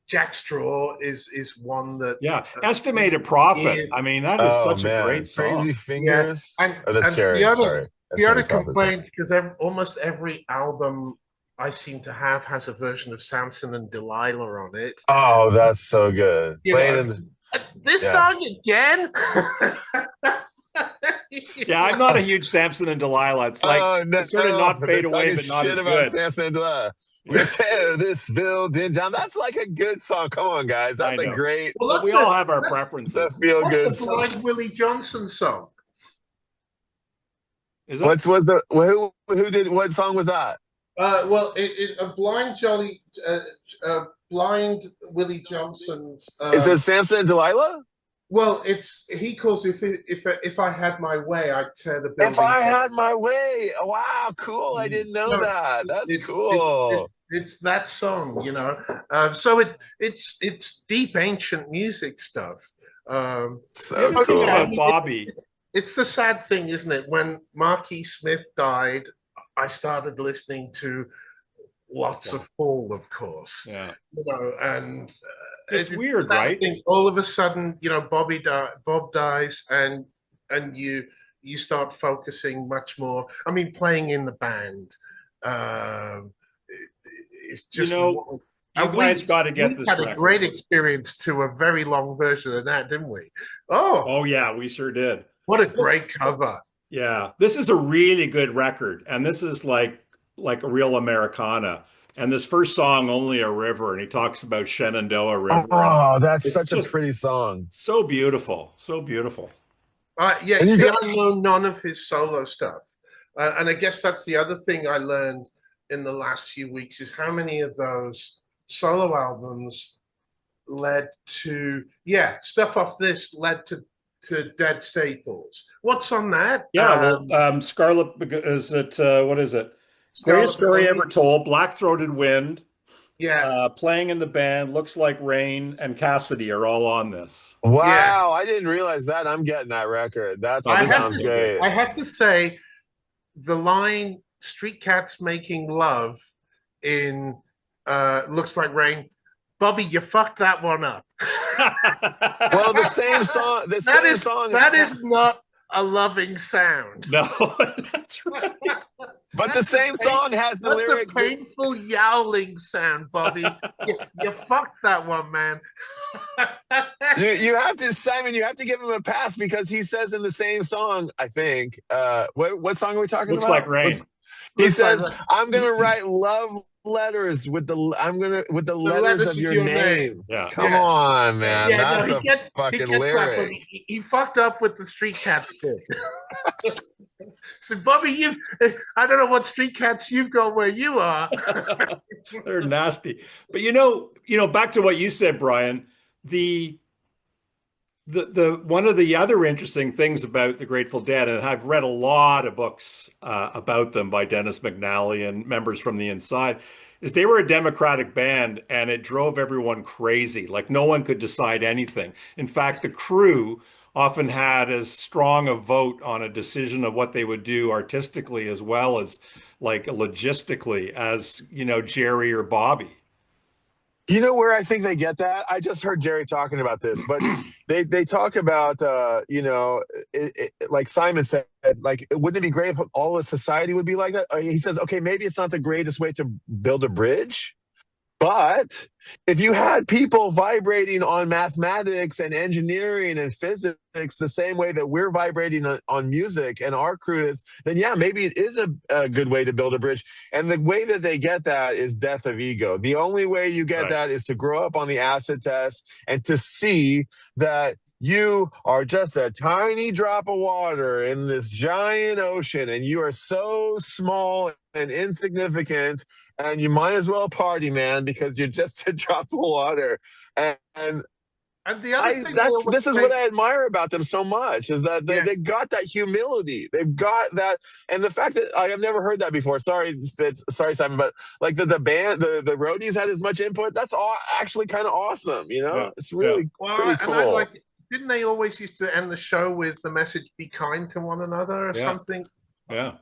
Jack Straw is one that Estimated Profit. I mean, that is such a great song. Crazy Fingers. Yeah. And that's Jerry. The other complaint, because almost every album I seem to have has a version of Samson and Delilah on it. Oh, that's so good. This song again? Yeah, I'm not a huge Samson and Delilah. It's like it's sort of not fade away, but not as good. Samson and Delilah. We're gonna tear this building down. That's like a good song. Come on, guys. That's a great. Well, we all have our preferences. That's a feel good song. Blind Willie Johnson song. Is that? Who did what song was that? Well, Blind Willie Johnson's. Is it Samson and Delilah? Well, he calls if I had my way, I'd tear the building. If I had my way, wow, cool! I didn't know that. That's cool. It's that song, So it's deep ancient music stuff. So cool. About Bobby. It's the sad thing, isn't it? When Marquis Smith died, I started listening to lots of Fall, of course. Yeah. And it's weird, right? All of a sudden, Bob dies, and you start focusing much more. I mean, playing in the band, it's just. You guys got to get this. We had a great experience to a very long version of that, didn't we? Oh yeah, we sure did. What a great cover! Yeah, this is a really good record, and this is like a real Americana. And this first song, Only a River, and he talks about Shenandoah River. Oh, that's such a pretty song. So beautiful. So beautiful. Yeah, see, I know none of his solo stuff. And I guess that's the other thing I learned in the last few weeks is how many of those solo albums led to, stuff off this led to Dead Staples. What's on that? Yeah, Scarlet, is it, what is it? Greatest Story Ever Told, Black-Throated Wind, Playing in the Band, Looks Like Rain, and Cassidy are all on this. Wow, I didn't realize that. I'm getting that record. That sounds great. I have to say, the line Street Cats Making Love in Looks Like Rain, Bobby, you fucked that one up. Well, the same song. That is a loving sound. No, that's right. But the That's a same song has the that's a lyric. painful yowling sound, Bobby. You fucked that one, man. You have to, Simon, you have to give him a pass because he says in the same song, I think, what song are we talking Looks like about? rain. He Looks like says, I'm gonna write love letters with the the letters letters of of your your name. name. Yeah. Come Yeah. on, Yeah. man. Yeah, no, That's a he fucking gets that, but lyric. he fucked up with the Street Cats bit. So, Bobby, I don't know what Street Cats you've got where you are. They're nasty. But back to what you said, Brian, the the one of the other interesting things about the Grateful Dead, and I've read a lot of books about them by Dennis McNally and members from the inside, is they were a democratic band and it drove everyone crazy. Like no one could decide anything. In fact, the crew often had as strong a vote on a decision of what they would do artistically as well as like logistically as, Jerry or Bobby. You know where I think they get that? I just heard Jerry talking about this, but they talk about like Simon said, like wouldn't it be great if all of society would be like that? He says, okay, maybe it's not the greatest way to build a bridge, but if you had people vibrating on mathematics and engineering and physics the same way that we're vibrating on music and our crew is, then yeah, maybe it is a good way to build a bridge. And the way that they get that is death of ego. The only way you get Right. that is to grow up on the acid test and to see that you are just a tiny drop of water in this giant ocean and you are so small and insignificant and you might as well party, man, because you're just a drop of water. And And the other thing they always this is say, what I admire about them so much is that yeah, they got that humility. They've got that, and the fact that I have never heard that before. Sorry, Simon, but like the band, the roadies had as much input. That's all actually kind of awesome. Yeah. It's Yeah. really well, pretty and I cool. like. Didn't they always used to end the show with the message "Be kind to one another" or Yeah. something? Yeah.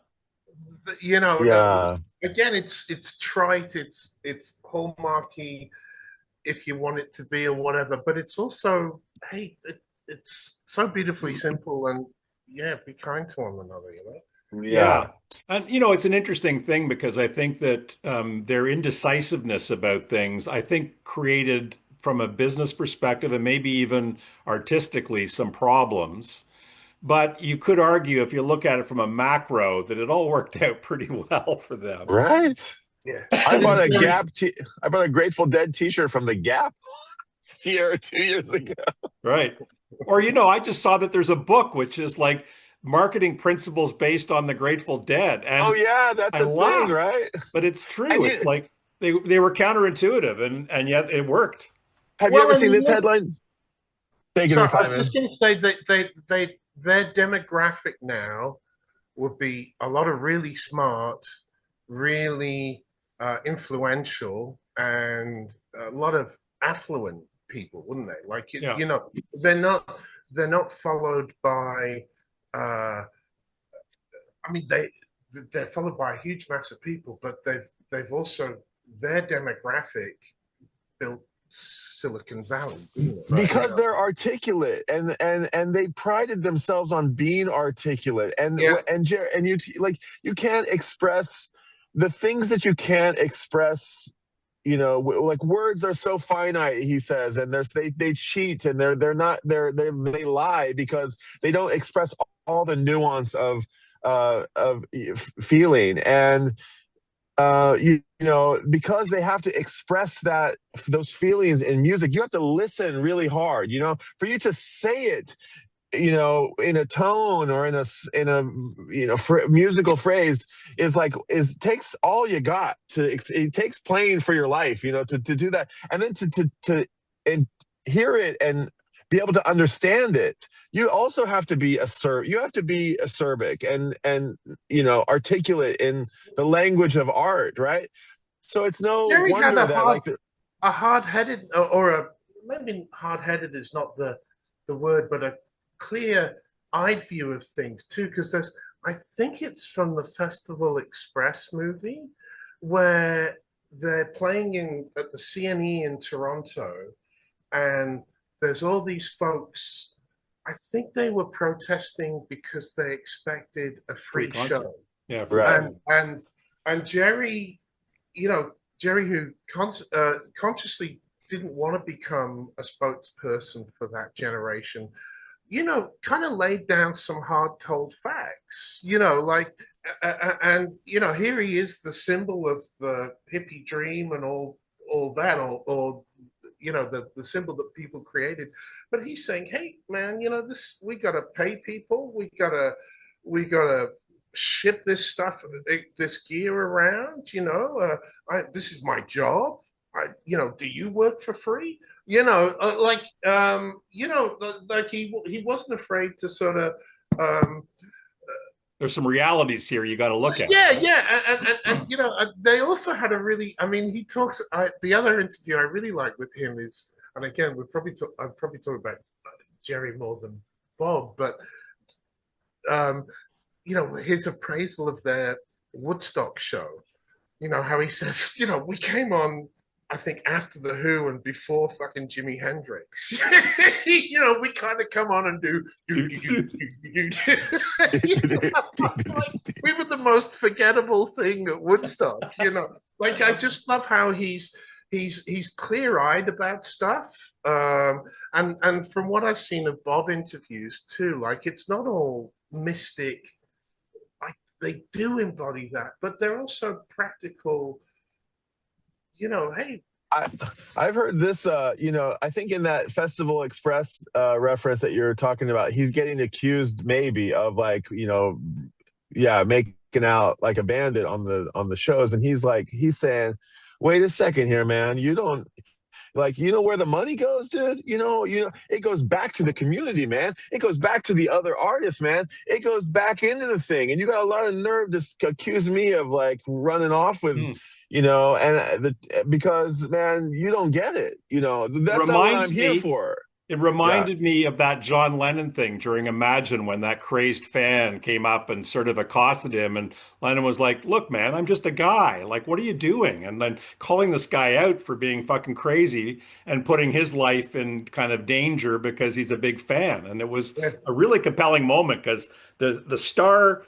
Yeah. Again, it's trite, it's hallmarky, if you want it to be or whatever, but it's also, hey, it's so beautifully simple and yeah, be kind to one another. Yeah. And it's an interesting thing because I think that their indecisiveness about things, I think created from a business perspective and maybe even artistically some problems. But you could argue if you look at it from a macro that it all worked out pretty well for them. Right. Yeah. I bought a I bought a Grateful Dead T-shirt from the Gap year or 2 years ago. Right. Or, I just saw that there's a book which is like marketing principles based on the Grateful Dead. Oh And yeah, that's I a thing, laugh, right? but it's true. And It's like they were counterintuitive and yet it worked. have you Well, ever and seen this headline? Take it, so I was just Simon. going to say that their demographic now would be a lot of really smart, really influential, and a lot of affluent people, wouldn't they? Like Yeah. they're not followed by. I mean, they're followed by a huge mass of people, but they've also their demographic built Silicon Valley, didn't it? Because they're articulate and they prided themselves on being articulate Yeah. and you can't express the things that you can't express, like words are so finite, he says, and they cheat and they lie because they don't express all the nuance of feeling. And because they have to express those feelings in music, you have to listen really hard, for you to say it, in a tone or in a musical phrase takes all you got it takes playing for your life, to do that. And then to and hear it and be able to understand it, you also have to be acerbic and articulate in the language of art, right? So it's no Jerry had wonder that a hard-headed, or maybe hard-headed is not the word, but a clear-eyed view of things too. Because I think it's from the Festival Express movie where they're playing at the CNE in Toronto, and there's all these folks I think they were protesting because they expected a Free free concert. show. Yeah, free Right. show. And Jerry, you know, Jerry, who consciously didn't want to become a spokesperson for that generation, kind of laid down some hard, cold facts, like, and here he is, the symbol of the hippie dream and all that, or the symbol that people created. But he's saying, hey, man, this, we gotta pay people, we gotta ship this stuff, this gear around. This is my job. Do you work for free? Like he wasn't afraid to sort of, um, There's some realities here you got to look at, yeah, right? yeah, and they also had a really, I mean, he talks. The other interview I really like with him is, and again, I'm probably talking about Jerry more than Bob, but um, his appraisal of their Woodstock show. How he says, we came on, I think, after the Who and before fucking Jimi Hendrix. We kind of come on and like, we were the most forgettable thing at Woodstock. Like, I just love how he's clear-eyed about stuff. And from what I've seen of Bob interviews too, like, it's not all mystic. Like, they do embody that, but they're also practical. Hey, I've heard this, I think in that Festival Express reference that you're talking about, he's getting accused maybe of, like, yeah, making out like a bandit on the shows. And he's saying, wait a second here, man, you don't, like, where the money goes, dude. It goes back to the community, man. It goes back to the other artists, man. It goes back into the thing. And you got a lot of nerve to accuse me of, like, running off with, because, man, you don't get it. That's not what I'm here for. It Yeah. reminded me of that John Lennon thing during Imagine, when that crazed fan came up and sort of accosted him, and Lennon was like, look, man, I'm just a guy. Like, what are you doing? And then calling this guy out for being fucking crazy and putting his life in kind of danger because he's a big fan. And it was yeah, a really compelling moment because the star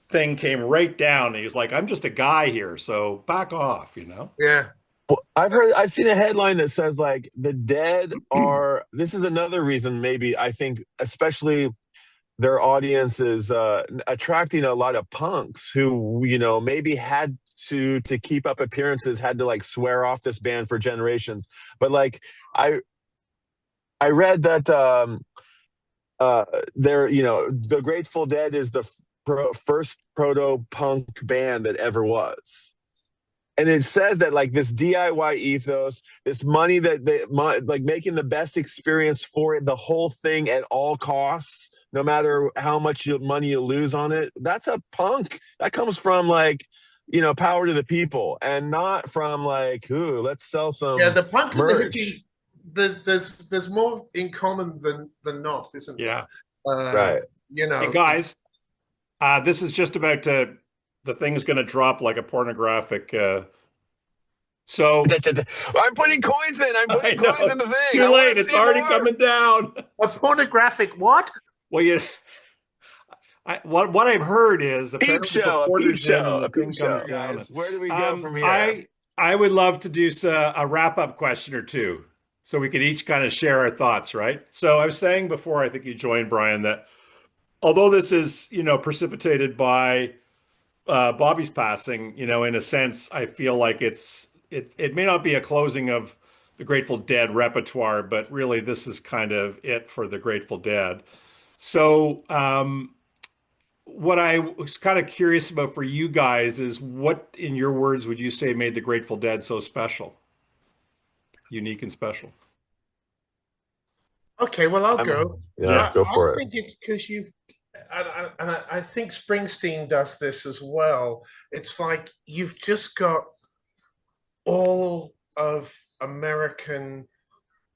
thing came right down. And he was like, I'm just a guy here, so back off. yeah. Well, I've seen a headline that says, like, the Dead are, this is another reason, maybe, I think, especially their audience is attracting a lot of punks who, maybe had to keep up appearances, had to, like, swear off this band for generations. But, like, I read that the Grateful Dead is the first proto-punk band that ever was. And it says that, like, this DIY ethos, this money that like, making the best experience for the whole thing at all costs, no matter how much money you lose on it. That's a punk. That comes from, like, power to the people, and not from, like, ooh, let's sell some The punk and the merch. hippie, there's more in common than not, isn't there? Yeah. Right. Hey, guys, this is just about to, the thing's going to drop like a pornographic. So I'm putting coins in. I'm I putting know, coins in the thing. too late. It's already coming down. A pornographic what? Well, what I've heard is Peep apparently the show, a peep quarters in and show, the a peep thing show, comes down. guys. Where do we go from here? I would love to do a wrap-up question or two, so we could each kind of share our thoughts, right? So I was saying before, I think you joined, Brian, that although this is, precipitated by Bobby's passing, in a sense, I feel like it may not be a closing of the Grateful Dead repertoire, but really this is kind of it for the Grateful Dead. So what I was kind of curious about for you guys is, what, in your words, would you say made the Grateful Dead so special, unique and special? Okay, well, I'll go. Yeah, go for I it. think it's because I think Springsteen does this as well. It's like you've just got all of American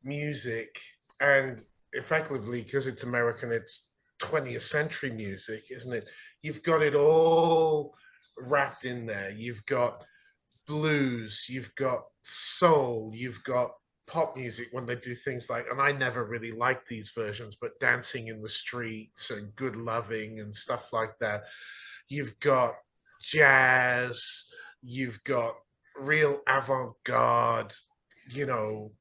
music, and effectively, because it's American, it's 20th century music, isn't it? You've got it all wrapped in there. You've got blues, you've got soul, you've got pop music when they do things like, and I never really liked these versions, but Dancing in the Streets and Good Loving and stuff like that. You've got jazz, you've got real avant-garde, you know,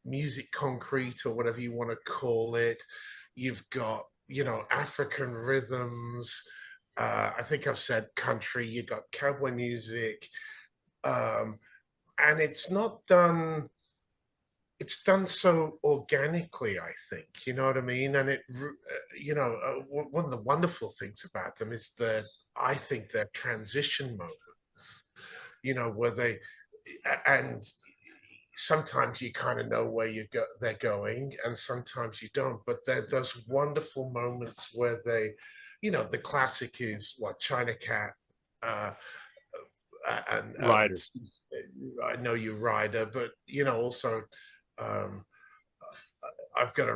music concrete or whatever you want to call it. You've got, African rhythms. I think I've said country. You've got cowboy music, um, and it's done so organically, I think, you know what I mean? And one of the wonderful things about them is that I think they're transition moments, where and sometimes you kind of know where they're going, and sometimes you don't. But they're those wonderful moments where the classic is what China Cat, uh, and Riders. I know you Rider, but also um, I've got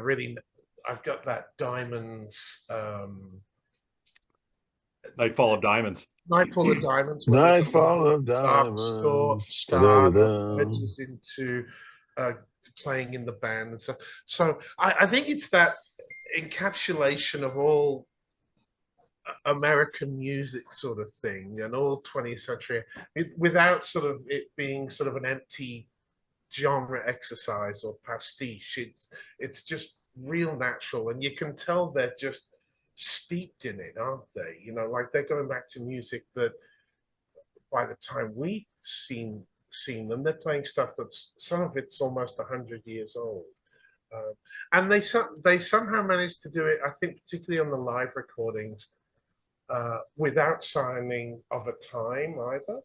that Diamonds, Nightfall of Diamonds. Nightfall of Diamonds, where there's a lot Nightfall of of diamonds. star that Da-da-da-da. edges into uh, playing in the band and stuff. So I think it's that encapsulation of all American music sort of thing and all 20th century, without sort of it being sort of an empty genre exercise or pastiche. It's just real natural, and you can tell they're just steeped in it, aren't they? Like they're going back to music that by the time we've seen them, they're playing stuff that's some of it's almost 100 years old. And they somehow managed to do it, I think, particularly on the live recordings, without signing of a time either.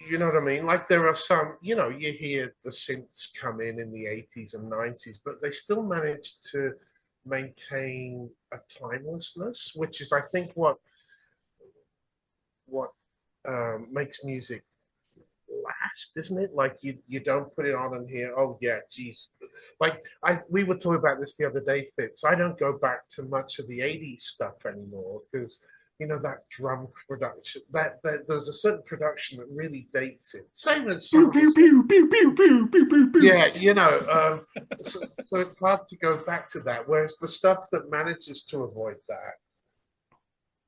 You know what I mean? Like there are some, you hear the synths come in the 80s and 90s, but they still managed to maintain a timelessness, which is, I think, what makes music last, isn't it? Like you don't put it on and hear, oh yeah, geez. Like we were talking about this the other day, Fitz. I don't go back to much of the 80s stuff anymore because that drum production, that there's a certain production that really dates it. Same as some Pew, pew, pew, pew, pew, pew, pew, pew. yeah, so it's hard to go back to that. Whereas the stuff that manages to avoid that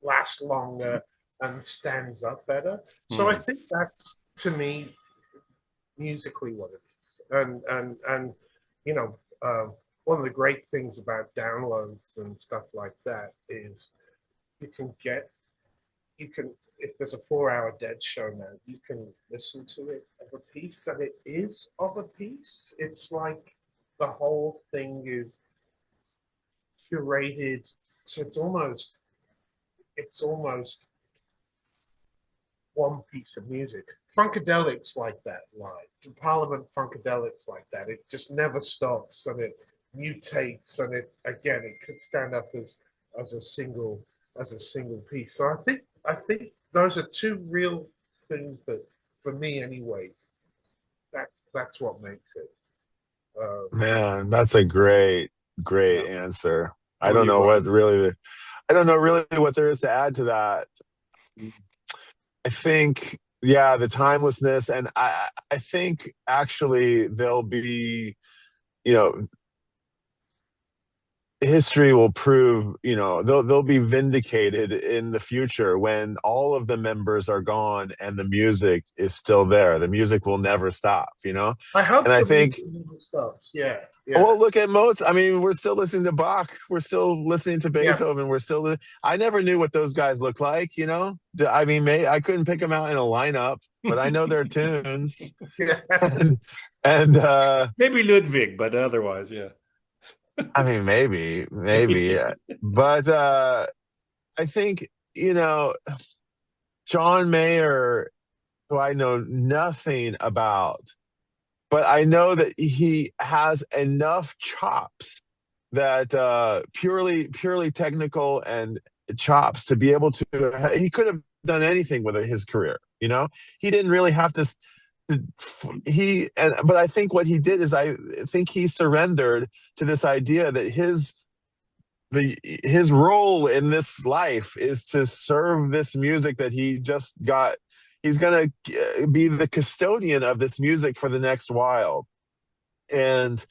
lasts longer and stands up better. So I think that's, to me, musically what it is. And one of the great things about downloads and stuff like that is you can if there's a 4-hour dead show now, you can listen to it of a piece, and it is of a piece. It's like the whole thing is curated, so it's almost one piece of music. Funkadelics like that live. Parliament Funkadelics like that. It just never stops, and it mutates, and it could stand up as a single piece. So I think those are two real things that, for me anyway, that's what makes it. Man, that's a great answer. I don't know really what there is to add to that. I think, yeah, the timelessness, and I think actually there'll be, history will prove, they'll be vindicated in the future when all of the members are gone and the music is still there. The music will never stop, I hope and I think stops. Yeah. Well, look at Mozart. I mean, we're still listening to Bach. We're still listening to Beethoven. Yeah. We're still. I never knew what those guys looked like. I mean, I couldn't pick them out in a lineup, but I know their tunes. and maybe Ludwig, but otherwise, yeah. I mean, maybe, yeah. But I think John Mayer, who I know nothing about. But I know that he has enough chops that purely technical and chops to be able to. He could have done anything with his career. He didn't really have to. But I think what he did is I think he surrendered to this idea that his role in this life is to serve this music that he just got. He's going to be the custodian of this music for the next while. And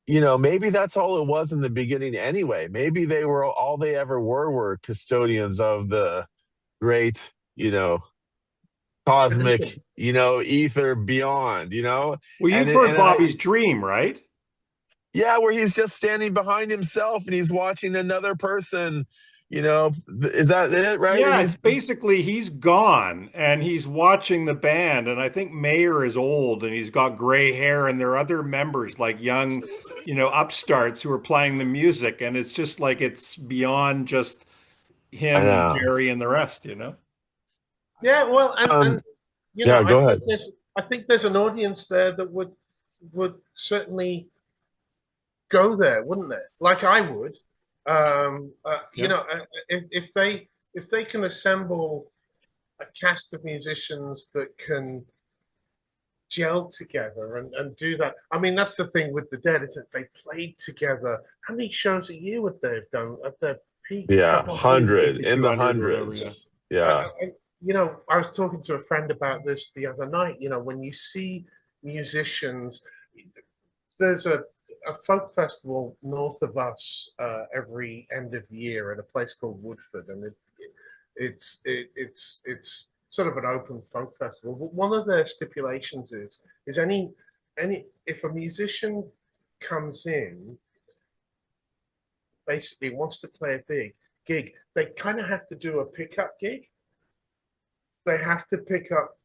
you know, maybe that's all it was in the beginning anyway. Maybe they were all they ever were custodians of the great, you know, cosmic, Tradition. you know, ether beyond, you know. Well, and you've heard and I Bobby's dream, right? Yeah, where he's just standing behind himself and he's watching another person, you know. Is that it, right? And Yeah, it's he's basically he's gone and he's watching the band. And I think Mayer is old and he's got gray hair, and there are other members like young, upstarts who are playing the music. And it's just like it's beyond just I him and know. Jerry and the rest. Yeah, well, Um, you know, yeah, go ahead. I think there's an audience there that would certainly go there, wouldn't there? Like I would. You Yeah. know, if they can assemble a cast of musicians that can gel together and do that. I mean, that's the thing with the Dead, is that they played together. How many shows a year would they have done at their peak? A Yeah, couple of hundred. 100 150, in the 200 or whatever. Yeah. hundreds. Yeah. You know, I was talking to a friend about this the other night. You know, when you see musicians, there's a folk festival north of us every end of year at a place called Woodford, and it's sort of an open folk festival. But one of their stipulations is any if a musician comes in, basically wants to play a big gig, they kind of have to do a pickup gig. They have to pick up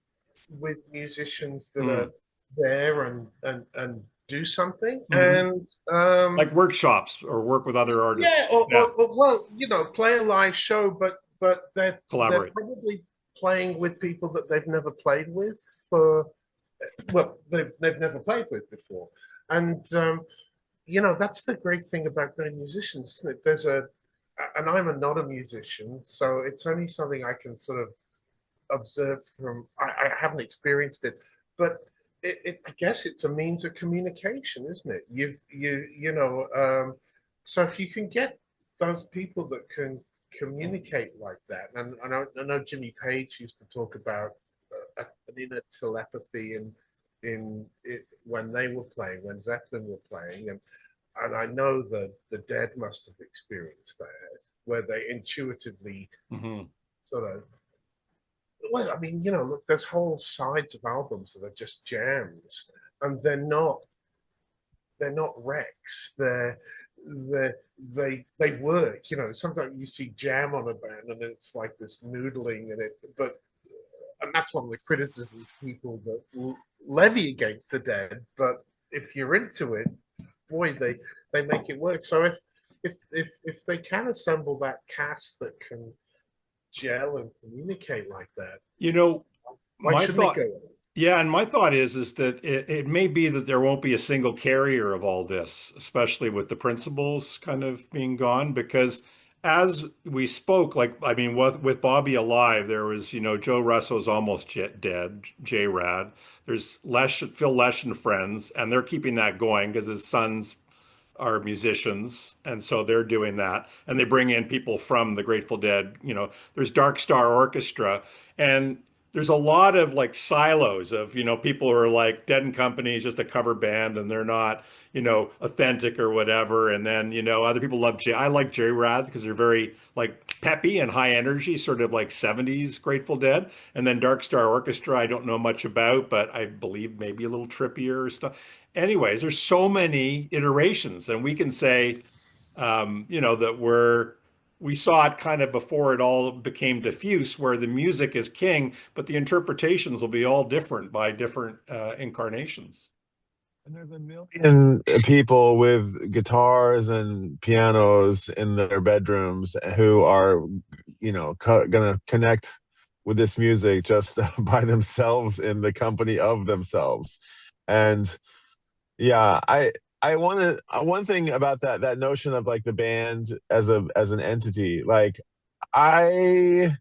with musicians that are Mm. there and do something. Mhm. And Like workshops or work with other artists. yeah, Yeah. well, you know, play a live show, but they're Collaborate. probably playing with people that they've never played with for well, they've never played with before. And you know, that's the great thing about being musicians, isn't it? And I'm not a musician, so it's only something I can sort of observe from. I haven't experienced it, but I guess it's a means of communication, isn't it? You know, so if you can get those people that can communicate like that, and I know Jimmy Page used to talk about an inner telepathy in it when they were playing, when Zeppelin were playing, and I know that the Dead must have experienced that, where they intuitively Mhm. sort of, well, I mean, you know, look, there's whole sides of albums that are just jams, and they're not wrecks. They they work. You know, sometimes you see jam on a band, and it's like this noodling, but and that's one of the criticisms people that levy against the Dead. But if you're into it, boy, they make it work. So if they can assemble that cast that can gel and communicate like that, You know, why my shouldn't it thought, go? yeah, and my thought is that it may be that there won't be a single carrier of all this, especially with the principals kind of being gone, because as we spoke, like I mean, with Bobby alive, there was, Joe Russo's almost dead, J Rad. There's Phil Lesh and friends, and they're keeping that going because his sons are musicians, and so they're doing that, and they bring in people from the Grateful Dead. There's Dark Star Orchestra, and there's a lot of like silos of people who are like Dead and Company is just a cover band and they're not authentic or whatever. And then other people love I like Jerry Rath because they're very like peppy and high energy, sort of like 70s Grateful Dead. And then Dark Star Orchestra I don't know much about, but I believe maybe a little trippier or stuff. Anyways, there's so many iterations, and we can say, that we saw it kind of before it all became diffuse, where the music is king, but the interpretations will be all different by different incarnations. And there's a million people with guitars and pianos in their bedrooms who are, gonna connect with this music just by themselves in the company of themselves. And yeah, I want to one thing about that notion of like the band as an entity, like I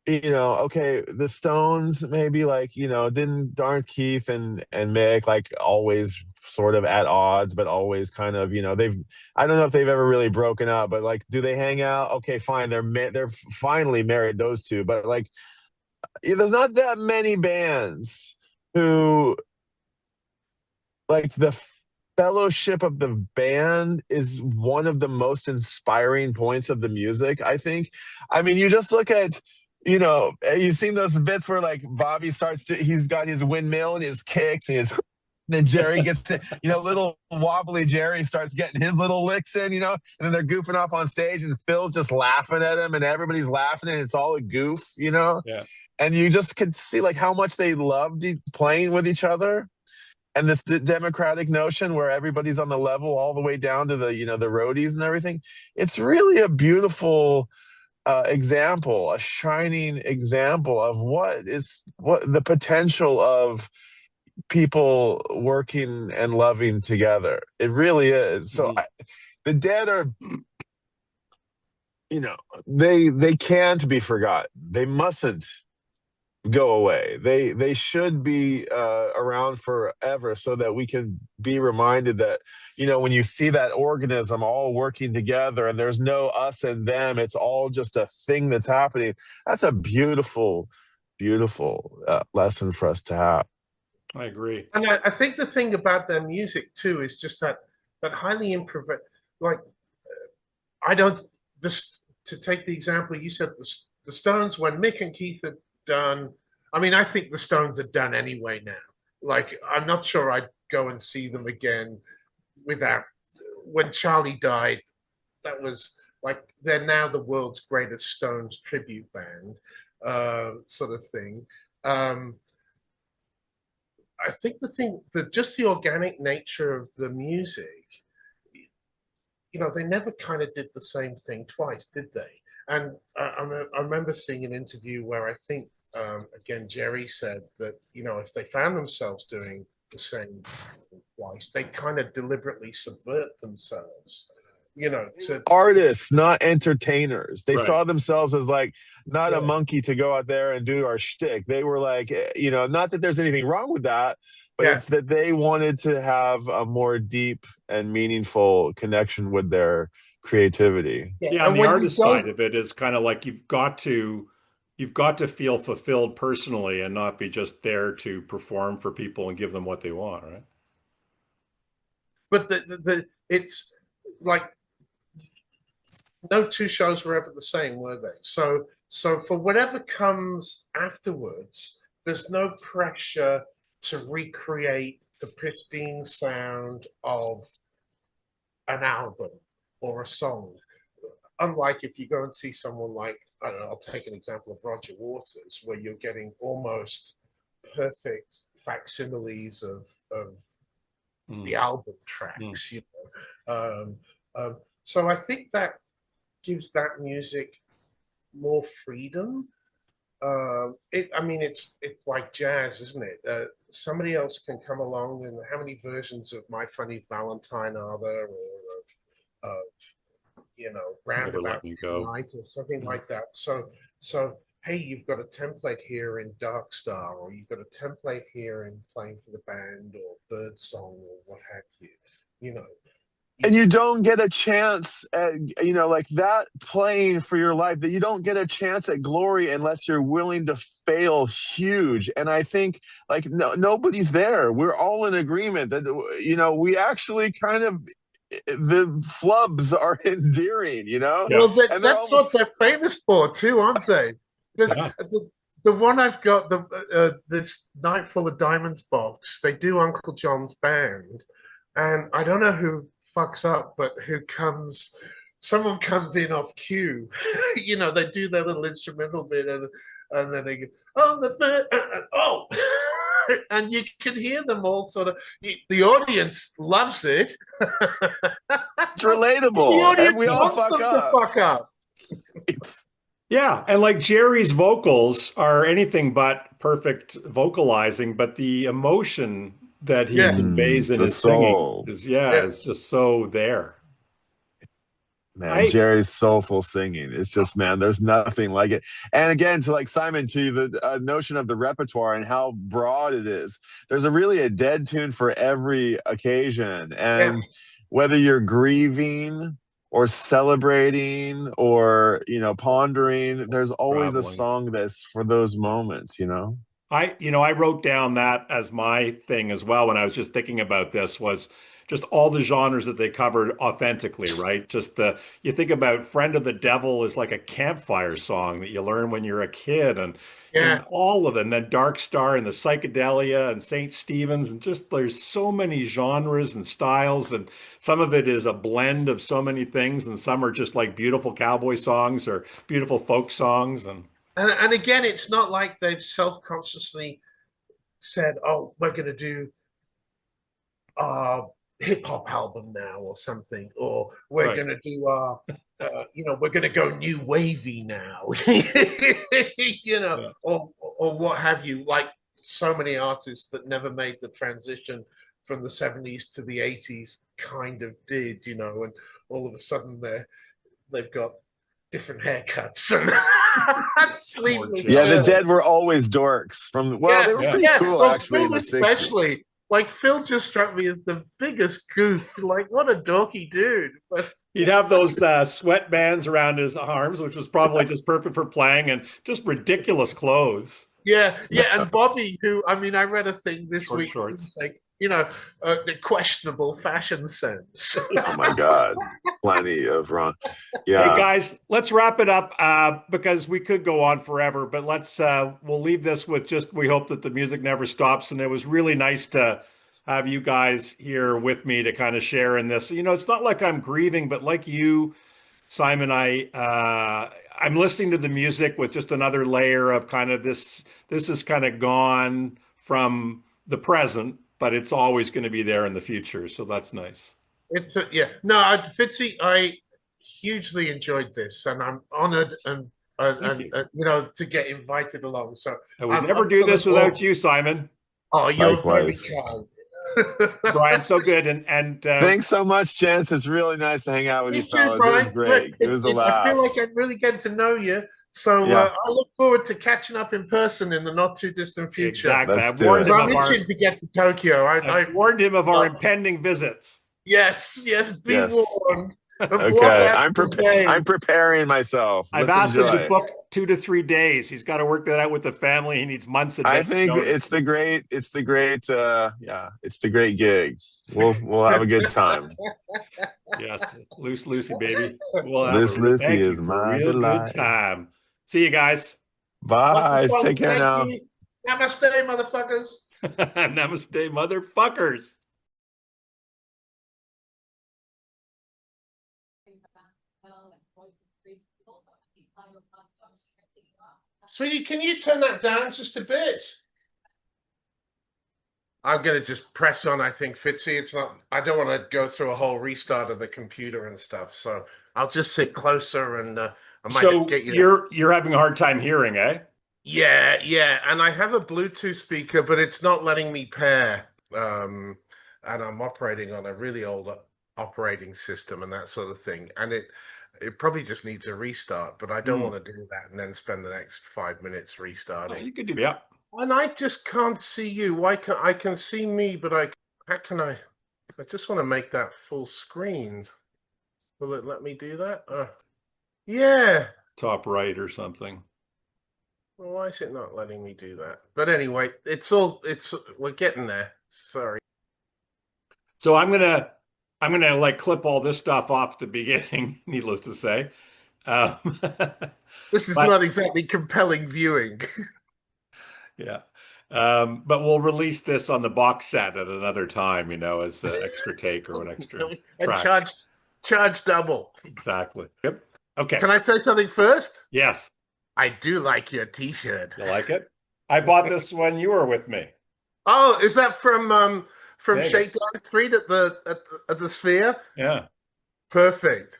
okay, the Stones maybe like, didn't darn Keith and Mick like always sort of at odds, but always kind of, they've I don't know if they've ever really broken up, but like, do they hang out? Okay, fine, they're finally married, those two, but like, there's not that many bands who like the fellowship of the band is one of the most inspiring points of the music, I think. I mean, you just look at, you've seen those bits where like Bobby he's got his windmill and his kicks and his then Jerry gets it, little wobbly Jerry starts getting his little licks in, and then they're goofing off on stage and Phil's just laughing at him and everybody's laughing and it's all a goof. Yeah. And you just could see like how much they loved playing with each other. And this democratic notion where everybody's on the level all the way down to the, the roadies and everything. It's really a beautiful example, a shining example of what the potential of people working and loving together. It really is. So the Dead are, they can't be forgotten. They mustn't go away. They should be around forever so that we can be reminded that, when you see that organism all working together and there's no us and them, it's all just a thing that's happening. That's a beautiful, beautiful lesson for us to have. I agree. And I think the thing about their music too is just that highly improv. Like, I don't. This to take the example you said, the Stones, when Mick and Keith had done. I mean, I think the Stones are done anyway now. Like, I'm not sure I'd go and see them again without. When Charlie died, that was like they're now the world's greatest Stones tribute band, sort of thing. I think just the organic nature of the music, they never kind of did the same thing twice, did they? And I remember seeing an interview where I think, again, Jerry said that, if they found themselves doing the same thing twice, they kind of deliberately subvert themselves. To artists, not entertainers. They Right. saw themselves as like not a monkey to go out there and do our shtick. They were like, not that there's anything wrong with that, but it's that they wanted to have a more deep and meaningful connection with their creativity. Yeah, and the artist side of it is kind of like you've got to feel fulfilled personally and not be just there to perform for people and give them what they want, right? But it's like no two shows were ever the same, were they? So for whatever comes afterwards, there's no pressure to recreate the pristine sound of an album or a song. Unlike if you go and see someone like, I don't know, I'll take an example of Roger Waters, where you're getting almost perfect facsimiles of the album tracks, so I think that gives that music more freedom. It's like jazz, isn't it? Somebody else can come along, and how many versions of My Funny Valentine are there, or of Roundabout Night or something like that. So hey, you've got a template here in Dark Star, or you've got a template here in Playing for the Band, or Bird Song, or what have you. And you don't get a chance at, like that playing for your life, that you don't get a chance at glory unless you're willing to fail huge. And I think like nobody's there. We're all in agreement that, we actually kind of, the flubs are endearing, Well, that's what they're famous for too, aren't they? Because the one I've got, this Night Full of Diamonds box, they do Uncle John's Band, and I don't know who fucks up, but someone comes in off cue. They do their little instrumental bit, and then they go, oh, and you can hear them all sort of. The audience loves it. It's relatable, and we all fuck up. Yeah, and like Jerry's vocals are anything but perfect vocalizing, but the emotion that he conveys in his singing is just so there. Man, Jerry's soulful singing. It's just, man, there's nothing like it. And again, to like Simon, to the notion of the repertoire and how broad it is. There's really a dead tune for every occasion. And whether you're grieving or celebrating or, pondering, there's always a song that's for those moments, I wrote down that as my thing as well when I was just thinking about this was just all the genres that they covered authentically, right? You think about Friend of the Devil is like a campfire song that you learn when you're a kid and Yeah. all of them. And then Dark Star and the psychedelia and St. Stephen's and just there's so many genres and styles and some of it is a blend of so many things and some are just like beautiful cowboy songs or beautiful folk songs and And again, it's not like they've self-consciously said, "Oh, we're going to do a hip hop album now or something," or we're right. going to do we're going to go new wavy now, you know, Yeah. or what have you. Like so many artists that never made the transition from the 70s to the 80s kind of did, you know, and all of a sudden they've got different haircuts and sleeveless Yeah, the Gorgeous. shirts. Dead were always dorks. Well, Yeah, they were Yeah. pretty yeah. cool Well, actually in Phil the '60s. especially. Like Phil just struck me as the biggest goof. Like, what a dorky dude. But He'd have those sweatbands around his arms, which was probably just perfect for playing, and just ridiculous clothes, yeah, Yeah. yeah. And Bobby, who I mean, I read a thing this short week. shorts. Like, the questionable fashion sense. Oh my God, plenty of wrong. Hey Yeah. guys, let's wrap it up because we could go on forever, but we'll leave this with just we hope that the music never stops. And it was really nice to have you guys here with me to kind of share in this. It's not like I'm grieving, but like you, Simon, I'm listening to the music with just another layer of kind of this. This is kind of gone from the present, but it's always going to be there in the future. So that's nice. Yeah. No, Fitzy, I hugely enjoyed this, and I'm honored Thank you. to get invited along. So I would I'm never up do for the this without call. you, Simon. Oh, you're very Likewise. kind. Brian, so good. And Thanks so much, Chance. It's really nice to hang out with you Me too, fellas. It was Brian. Look, great. It was a I feel laugh. like I'm really getting to know you. So Yeah, I look forward to catching up in person in the not too distant future. exactly. let's do Because it. I'm itching to get to Tokyo. I've warned him of our Uh, impending visits. yes, yes, be Yes. warned. And block Okay. out the day. I'm preparing myself. I've Let's asked him to enjoy. book 2 to 3 days. He's got to work that out with the family. He needs months I advance think notice. it's the great it's the great gig. We'll have a good time. Yes, loose Lucy, baby. We'll have This a Lucy thank you is for a my real good delight. time. See you guys. Lots of Bye. fun. Take care Thank now. you. Namaste, motherfuckers. Namaste, motherfuckers. Sweetie, can you turn that down just a bit? I'm gonna just press on, I think, Fitzy. It's not I don't want to go through a whole restart of the computer and stuff. So I'll just sit closer and I might So get you. you're having a hard time hearing, eh? Yeah, yeah. And I have a Bluetooth speaker, but it's not letting me pair. And I'm operating on a really old operating system and that sort of thing. And it probably just needs a restart, but I don't Hmm. want to do that and then spend the next 5 minutes Oh, restarting. you could do that. And I just can't see you. Why can I can see me, but how can I? I just want to make that full screen. Will it let me do that? Yeah. Top right or something. Well, why is it not letting me do that? But anyway, we're getting there. Sorry. So I'm gonna like clip all this stuff off the beginning, needless to say. This is But not exactly compelling viewing. yeah. But we'll release this on the box set at another time, as an extra take or an extra And track. charge double. Exactly. Yep. Okay. Can I say something first? Yes. I do like your t-shirt. You like it? I bought this when you were with me. Oh, is that from Vegas. Shakedown Street at the Sphere? Yeah. Perfect.